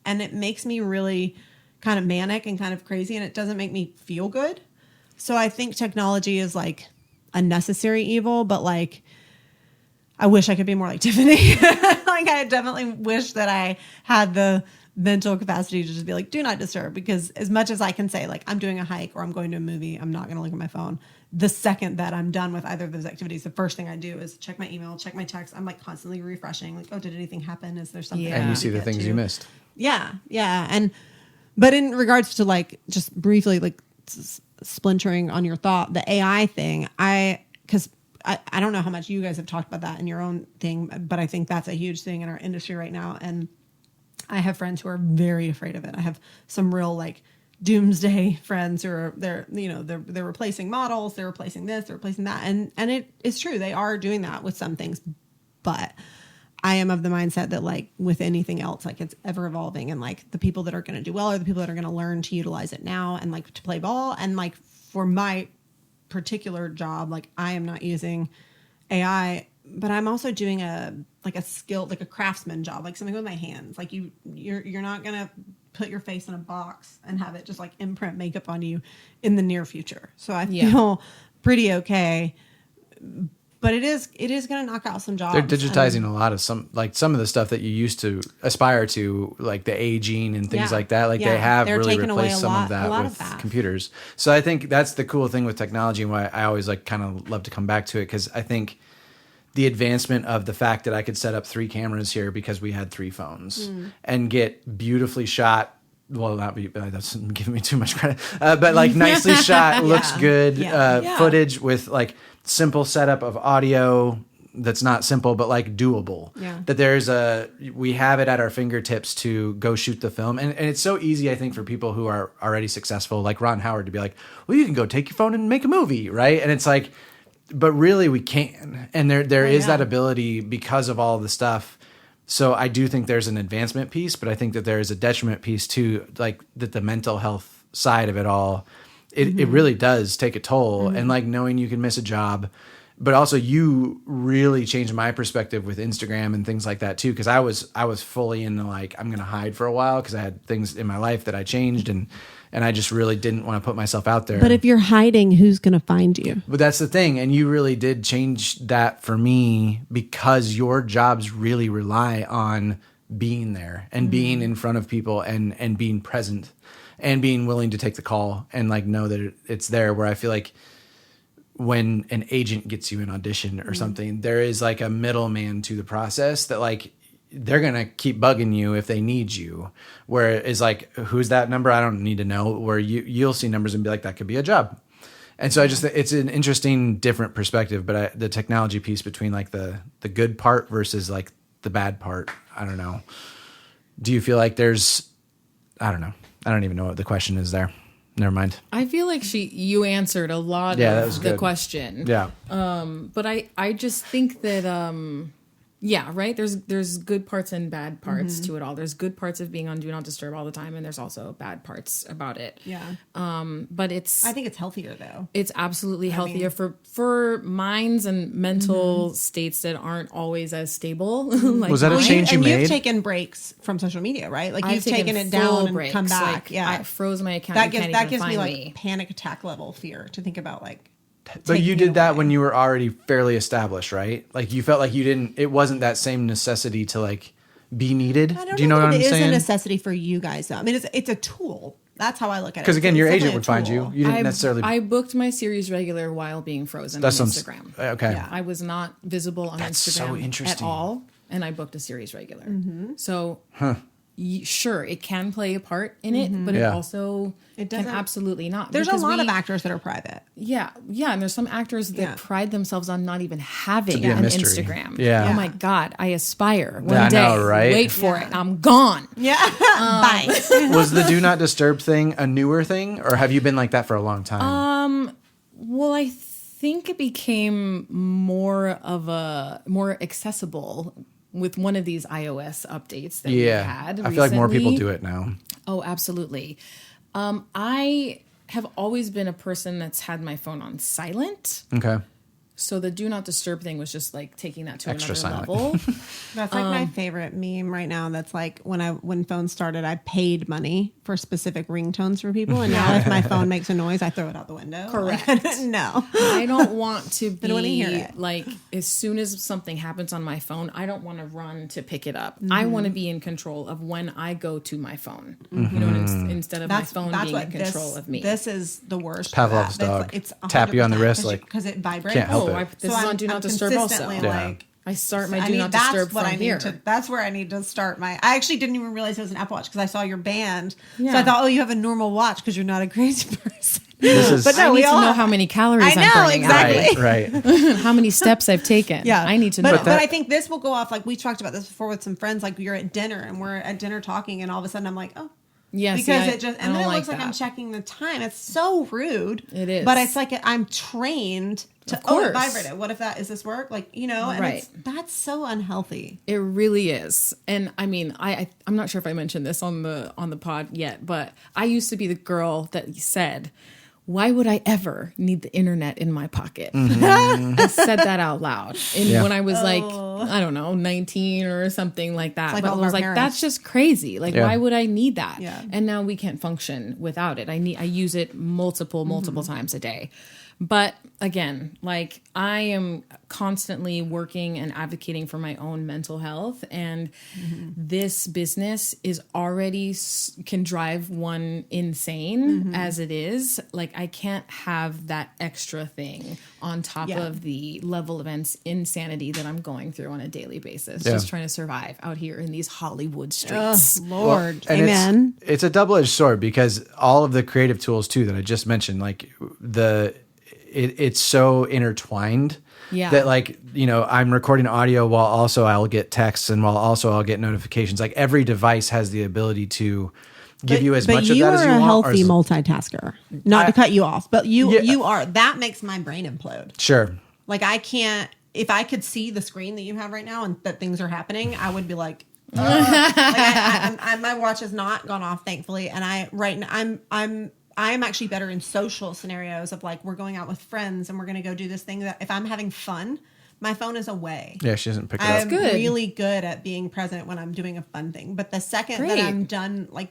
and it makes me really kind of manic and kind of crazy and it doesn't make me feel good. So I think technology is like a necessary evil, but like I wish I could be more like Tiffany. Like I definitely wish that I had the mental capacity to just be like, do not disturb, because as much as I can say like I'm doing a hike or I'm going to a movie, I'm not going to look at my phone. The second that I'm done with either of those activities, the first thing I do is check my email, check my text. I'm like constantly refreshing, like, oh, did anything happen? Is there something? And you see the things you missed. Yeah. But in regards to like just briefly like splintering on your thought, the AI thing, because I don't know how much you guys have talked about that in your own thing, but I think that's a huge thing in our industry right now. And I have friends who are very afraid of it. I have some real like doomsday friends who are they're replacing models, they're replacing this, they're replacing that. And it is true. They are doing that with some things, but I am of the mindset that like with anything else, like it's ever evolving, and like the people that are going to do well are the people that are going to learn to utilize it now and like to play ball. And like for my particular job, like I am not using AI, but I'm also doing a skill, like a craftsman job, like something with my hands. Like you're not going to put your face in a box and have it just like imprint makeup on you in the near future. So I feel pretty okay. But it is going to knock out some jobs. They're digitizing a lot of some of the stuff that you used to aspire to, like the aging and things like that. Like they have really replaced some of that with computers. So I think that's the cool thing with technology, and why I always like kind of love to come back to it, because I think the advancement of the fact that I could set up 3 cameras here because we had 3 phones and get beautifully shot. Well, that's giving me too much credit, but like nicely shot, looks good, footage with like simple setup of audio that's not simple, but like doable. Yeah. That we have it at our fingertips to go shoot the film. And it's so easy, I think, for people who are already successful, like Ron Howard, to be like, well, you can go take your phone and make a movie, right? And it's like, but really we can. And there is that ability because of all the stuff. So I do think there's an advancement piece, but I think that there is a detriment piece too, like that the mental health side of it all, it really does take a toll. And like knowing you can miss a job, but also you really changed my perspective with Instagram and things like that too. Cause I was fully in the like, I'm going to hide for a while, cause I had things in my life that I changed and I just really didn't want to put myself out there. But if you're hiding, who's going to find you? But that's the thing. And you really did change that for me, because your jobs really rely on being there and being in front of people and being present and being willing to take the call and like know that it's there. Where I feel like when an agent gets you an audition or something, there is like a middleman to the process that like they're going to keep bugging you if they need you. Where it's like, who's that number? I don't need to know. Where you'll see numbers and be like, that could be a job. And so I just, it's an interesting, different perspective, but the technology piece between like the good part versus like the bad part, I don't know. Do you feel like I don't know. I don't even know what the question is there. Never mind. I feel like you answered a lot of the question. Yeah. But I just think that, yeah, right. There's good parts and bad parts to it all. There's good parts of being on Do Not Disturb all the time, and there's also bad parts about it. Yeah. But I think it's healthier though. It's absolutely healthier for minds and mental states that aren't always as stable. Like, was that a change you made? You've taken breaks from social media, right? Like you've taken it down and come back. Like, I froze my account. That gives me like panic attack level fear to think about like. But you did that when you were already fairly established, right? Like you felt like it wasn't that same necessity to like be needed. Do you know what I'm saying? It is a necessity for you guys though. I mean, it's a tool, That's how I look at it. Because again, So your it's agent definitely would a find tool. you. You didn't necessarily. I booked my series regular while being frozen on Instagram. Okay. Yeah. I was not visible on That's so Instagram at interesting. all, and I booked a series regular. Mm-hmm. So, sure, it can play a part in it, but it Yeah. also can doesn't- absolutely not. There's a because lot of actors that are private. Yeah, and there's some actors that Yeah. pride themselves on not even having be a an mystery. Instagram. Yeah. Oh my God, I aspire one I day. know, right? Wait for it, I'm gone. Yeah. Bye. Was the do not disturb thing a newer thing, or have you been like that for a long time? Well, I think it became more accessible with one of these iOS updates that we had. I feel like more people recently. do it now. Oh, absolutely. I have always been a person that's had my phone on silent. Okay. So the do not disturb thing was just like taking that to Extra another silent. level. That's like my favorite meme right now. That's like when phones started, I paid money for specific ringtones for people, and now if my phone makes a noise, I throw it out the window. Correct. Like, no. I don't want to be don't wanna hear it. like, as soon as something happens on my phone, I don't want to run to pick it up. I want to be in control of when I go to my phone. You know, and instead of my phone being in control of me. This is the worst. Pavlov's for that. dog. It's Tap you on the 100% wrist, like, because it vibrates. can't help it. This is on do not disturb also. consistently, Yeah. like, I start my I do need, not that's disturb what from I need here. to. That's where I need to start my. I actually didn't even realize it was an Apple Watch because I saw your band. So Yeah. I thought, oh, you have a normal watch because you're not a crazy person. This is But no, I we need to all know have- how many calories I I'm know, burning exactly. right. how many steps I've taken. Yeah, I need to know. But I think this will go off. Like we talked about this before with some friends. Like you're at dinner and we're at dinner talking, and all of a sudden I'm like, oh. Yeah, because see, it just I and then don't it looks like that. I'm checking the time. It's so rude. It is. but it's like I'm trained to. Of Oh, it course. vibrated. What if that is this work? Like and Right. that's so unhealthy. It really is. And I mean, I'm not sure if I mentioned this on the pod yet, but I used to be the girl that said, why would I ever need the internet in my pocket? I said that out loud. And when I was like, I don't know, 19 or something like that. like But all I of was our like, parents. that's just crazy. Like, Yeah. why would I need that? Yeah. And now we can't function without it. I use it multiple times a day. But again, like I am constantly working and advocating for my own mental health, and this business is already can drive one insane as it is. Like I can't have that extra thing on top Yeah. of the level of insanity that I'm going through on a daily basis, Yeah. just trying to survive out here in these Hollywood streets. Lord, And amen. It's a double-edged sword because all of the creative tools too that I just mentioned, like it's so intertwined Yeah. that like, I'm recording audio while also I'll get texts and while also I'll get notifications. Like every device has the ability to give you as much of that as you are a want. healthy multitasker. Not to cut you off, but you are. That makes my brain implode. Sure. Like I can't. If I could see the screen that you have right now and that things are happening, I would be like, my watch has not gone off, thankfully. And I'm actually better in social scenarios of like we're going out with friends and we're going to go do this thing that if I'm having fun, my phone is away. Yeah, she doesn't pick it I'm up. good. really good at being present when I'm doing a fun thing. But the second Great. that I'm done, like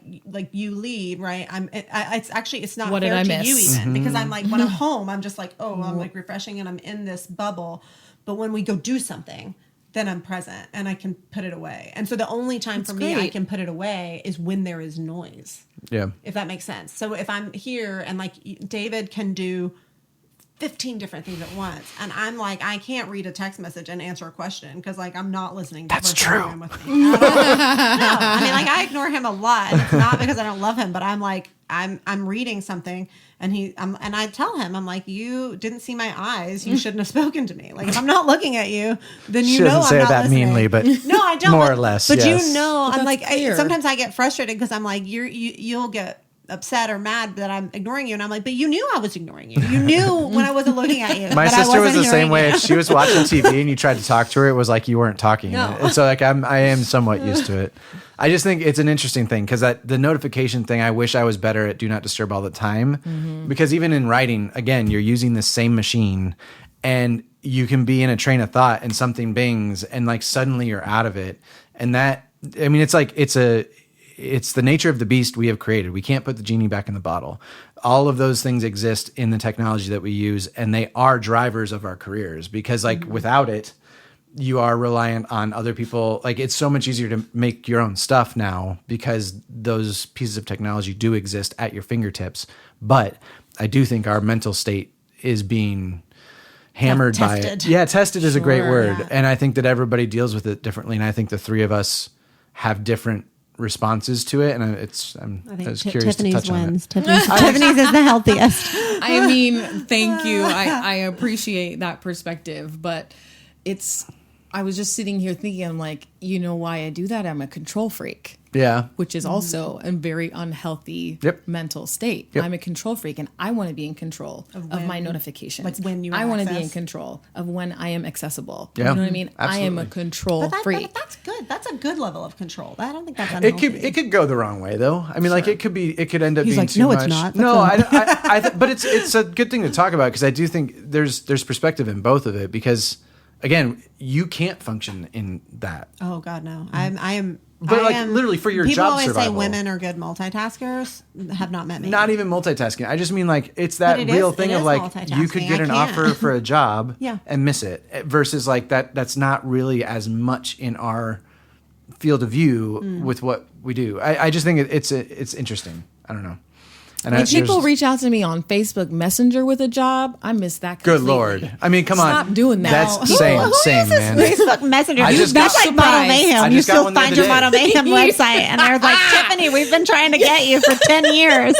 you leave, right? It's not What did fair I to miss? you even Mm-hmm. because I'm like when I'm home, I'm just like, oh, I'm like refreshing and I'm in this bubble. But when we go do something, then I'm present and I can put it away. And so the only time for me I great. can put it away is when there is noise. Yeah. If that makes sense. So if I'm here and like David can do 15 different things at once, and I'm like, I can't read a text message and answer a question because like I'm not listening. That's to the person true. in the room with me. No, I mean like I ignore him a lot. And it's not because I don't love him, but I'm like I'm reading something and and I tell him I'm like you didn't see my eyes. You shouldn't have spoken to me. Like if I'm not looking at you, then you She know doesn't I'm say not that listening. meanly, but No, I don't. more but- or less, But yes. you know, I'm that's like clear. sometimes I get frustrated because I'm like you'll get upset or mad that I'm ignoring you, and I'm like, but you knew I was ignoring you. You knew when I wasn't looking at you. My that I sister was wasn't the same hearing way. you. If she was watching TV and you tried to talk to her, it was like you weren't talking. No. And so like I am somewhat used to it. I just think it's an interesting thing because the notification thing, I wish I was better at do not disturb all the time because even in writing, again, you're using the same machine and you can be in a train of thought and something bings and like suddenly you're out of it. And that, I mean, it's the nature of the beast we have created. We can't put the genie back in the bottle. All of those things exist in the technology that we use, and they are drivers of our careers because like without it, you are reliant on other people. Like, it's so much easier to make your own stuff now because those pieces of technology do exist at your fingertips. But I do think our mental state is being hammered by it. Yeah, tested is a great word. Yeah. And I think that everybody deals with it differently. And I think the three of us have different responses to it. And I was curious Tiffany's to touch wins. on it. Tiffany's is the healthiest. I mean, thank you. I appreciate that perspective, but I was just sitting here thinking, I'm like, you know why I do that? I'm a control freak. Yeah. Which is also a very unhealthy mental state. Yep. I'm a control freak and I want to be in control of my notifications. Like when you I want to be in control of when I am accessible. Yeah. You know what I mean? Absolutely. I am a control freak. But that's good. That's a good level of control. I don't think that's unhealthy. It could go the wrong way though. I mean, like it could end up He's being like, too no, much. it's not. But it's a good thing to talk about because I do think there's perspective in both of it because again, you can't function in that. Oh God, no. I am. But literally for your people job always survival. say women are good multitaskers. Have not met me. Not even multitasking. I just mean like it's that real thing of like you could get an offer for a job and miss it versus like that's not really as much in our field of view with what we do. I just think it's interesting. I don't know. And when people reach out to me on Facebook Messenger with a job, I miss that completely. Good Lord. I mean, come on. Stop doing that. That's same, man. Facebook Messenger. That's like Model Mayhem. You still find your Model Mayhem website and they're like, Tiffany, we've been trying to get you for 10 years.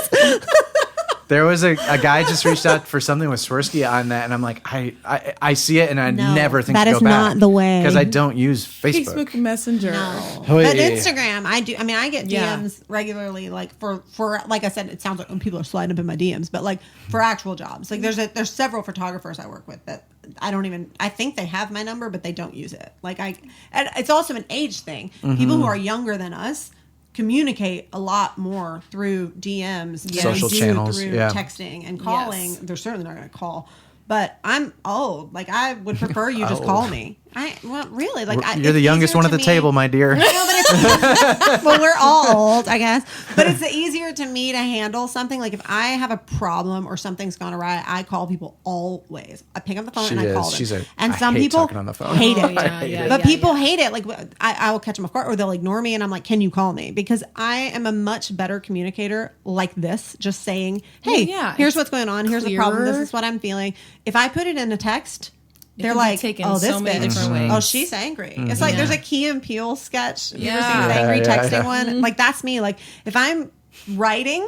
There was a guy just reached out for something with Swirsky on that, and I'm like, I see it, and I never think to go back. That is not the way. Because I don't use Facebook. Facebook Messenger. No. But Instagram, I do. I mean, I get DMs regularly, like for like I said, it sounds like when people are sliding up in my DMs, but like for actual jobs. Like there's several photographers I work with that I think they have my number, but they don't use it. Like and it's also an age thing. Mm-hmm. People who are younger than us communicate a lot more through DMs, social channels, through texting and calling. Yes. They're certainly not going to call. But I'm old. Like I would prefer you just call me. Really, like you're the youngest one at the table, my dear. Well, we're all old, I guess. But it's easier to me to handle something. Like if I have a problem or something's gone awry, I call people always. I pick up the phone and I call them. Some people on the phone. hate it. But people hate it. Like I will catch them off guard or they'll ignore me and I'm like, can you call me? Because I am a much better communicator like this. Just saying, hey, here's what's going on. Here's the problem. This is what I'm feeling. If I put it in a text, they're like, oh, this bitch. Oh, she's angry. Mm-hmm. It's like there's a Key and Peele sketch. You ever seen the angry texting one? Mm-hmm. Like that's me. Like if I'm writing,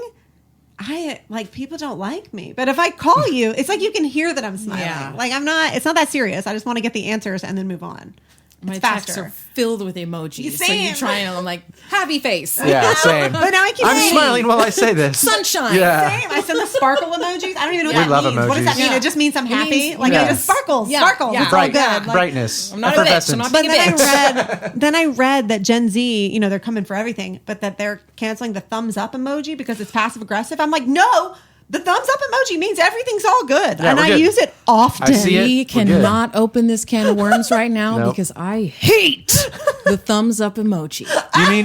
people don't like me. But if I call you, it's like you can hear that I'm smiling. Yeah. Like it's not that serious. I just want to get the answers and then move on. My texts are filled with emojis. Same. So you try and I'm like, happy face. Yeah, same. But now I'm smiling while I say this. Sunshine. Yeah. Same. I send the sparkle emojis. I don't even know what that means. Emojis. What does that mean? It just means I'm happy. It just sparkles. Yeah. Sparkles. Yeah. It's all good. Brightness. I'm not a bitch. I'm not being a bitch. Then I read that Gen Z, they're coming for everything, but that they're canceling the thumbs up emoji because it's passive aggressive. I'm like, no. The thumbs up emoji means everything's all good. Yeah, and I use it often. We cannot open this can of worms right now because I hate the thumbs up emoji.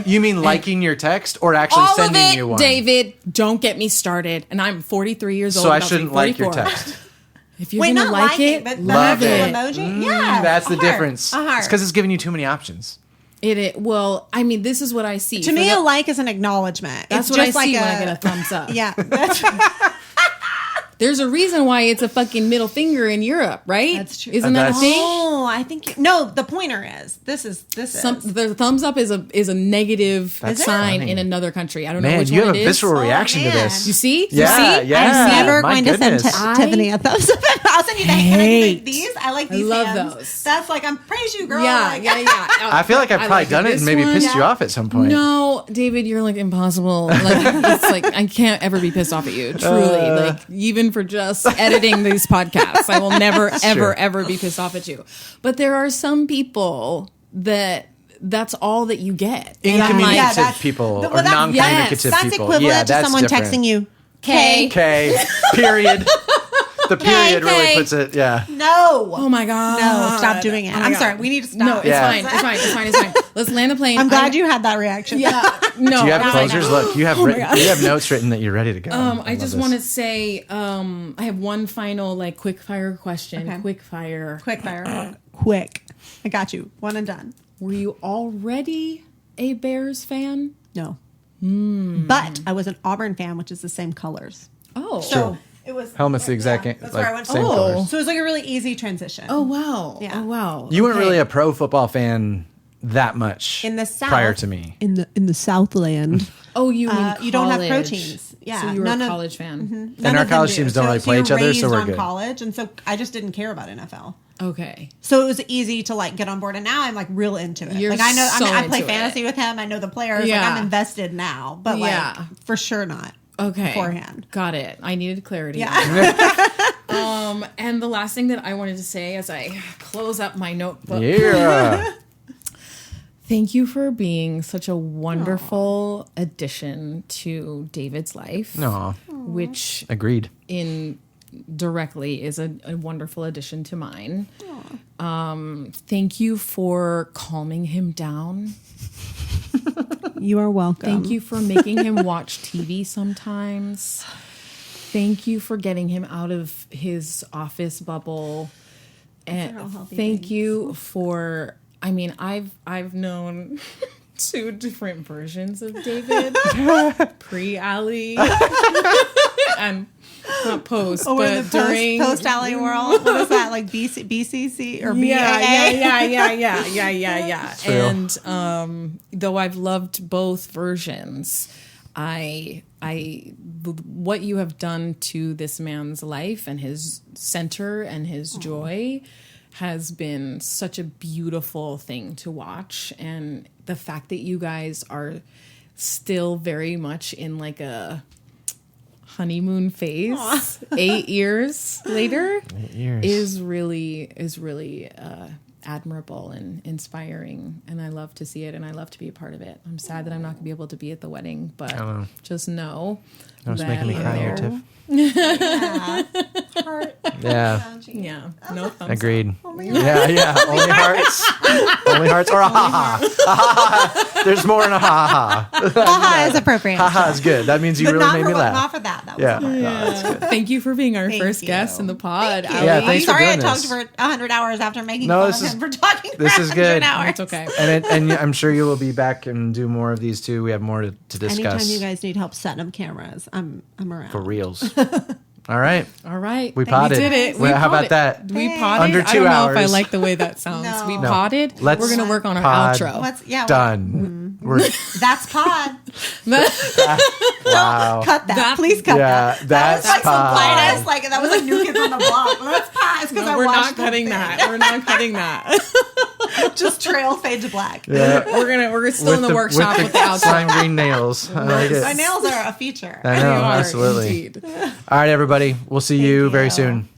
You mean liking your text or actually all sending of it, you one? David, don't get me started. And I'm 43 years old. So I shouldn't like your text. If you're gonna like it, but love it. Emoji? That's the difference. It's because it's giving you too many options. Well, I mean, this is what I see. To me, a like is an acknowledgement. That's what I see when I get a thumbs up. Yeah. There's a reason why it's a fucking middle finger in Europe, right? That's true. Isn't that a thing? Oh, I think no. The pointer is this is the thumbs up is a negative sign in another country. I don't know which one it is. Man, you have a visceral reaction to this. You see? Yeah. I'm never going to send Tiffany a thumbs up. I'll send you the hand. These I like these. I love hands. Those. That's like I'm praise you, girl. Yeah. I feel like I've probably done it and maybe pissed you off at some point. No, David, you're like impossible. Like it's like I can't ever be pissed off at you. Truly, like even for just editing these podcasts, I will never ever be pissed off at you. But there are some people that's all that you get. Incommunicative people or non-communicative people. That's equivalent to someone texting you. K. Period. The period really puts it. Yeah. No. Oh my god. No. Stop doing it. I'm sorry. We need to stop. No, it's fine. Let's land a plane. I'm glad you had that reaction. Yeah. No. Do you have closers? Look, you have you have notes written that you're ready to go. I just want to say, I have one final quick fire question. Okay. Quick fire. Quick. I got you. One and done. Were you already a Bears fan? No. But I was an Auburn fan, which is the same colors. Oh. So it was Helmet's the exact that's where I went. same Oh. colors. So it was like a really easy transition. Oh, wow. Yeah. Oh, wow. You weren't Okay. really a pro football fan that much In the South, prior to me. in the Southland, Oh, you mean you don't have pro college. teams. Yeah, So you were none a of- college fan. none our of them college do. teams don't really play you're each other, so raised we're on good. college, and so I just didn't care about NFL. Okay. So it was easy to like get on board, and now I'm like real into it. You're Like I know, so I play into fantasy it. with him. I know the players. Yeah. Like I'm invested now, but like Yeah. for sure not. Okay. Beforehand. Got it. I needed clarity. Yeah. And the last thing that I wanted to say as I close up my notebook. Yeah. Thank you for being such a wonderful addition to David's life. No. Which Agreed. directly is a wonderful addition to mine. Thank you for calming him down. You are welcome. Thank you for making him watch TV sometimes. Thank you for getting him out of his office bubble. And all healthy thank things. you for, I mean, I've known two different versions of David. Pre-Alli and not post, Oh, we're in but the during post Alli world. What is that like? BCC or BAA? Yeah. True. And though I've loved both versions, what you have done to this man's life and his center and his joy has been such a beautiful thing to watch. And the fact that you guys are still very much in like a honeymoon phase 8 years later 8 years. is really admirable and inspiring, and I love to see it and I love to be a part of it. I'm sad that I'm not going to be able to be at the wedding, but know. just know That was that making me cry here, there- Tiff. Yeah. Heart. Yeah. Yeah, no thumbs Agreed. Oh my God. Yeah. Only hearts or a ha-ha. There's more in a ha-ha. Haha is appropriate. Ha-ha is good. That means you But really not made for me laugh. Not for that. That was Yeah. hard. No, that's good. Thank you for being our Thank first you. guest in the pod. Thank you. Alli. Yeah, I'm thanks for sorry I doing talked this. for 100 hours after making No, fun this of is- him for talking for this is 100 good. hours. It's okay. And I'm sure you will be back and do more of these too. We have more to discuss. Anytime you guys need help setting up cameras, I'm around. For reals. All right. All right. We potted. We did it. Well, We how about potted. that? We Hey. potted. Under I 2 don't know if I hours. like the way that sounds. No. We No. potted. Let's We're going to work on our pod. outro. What's yeah? Done. We're That's pod. wow. Cut that. That- Please cut Yeah, that. that's that was like some pod. finest. Like that was like New Kids on the Block. Well, that's pod. It's because I We're watched not the cutting thing. that. We're not cutting that. Just trail fade to black. Yeah. We're still in the workshop with the outro. slime green nails. I like it. My nails are a feature. I They know, are, absolutely. indeed. All right, everybody. We'll see you very you. soon.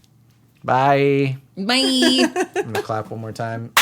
Bye. Bye. I'm gonna clap one more time.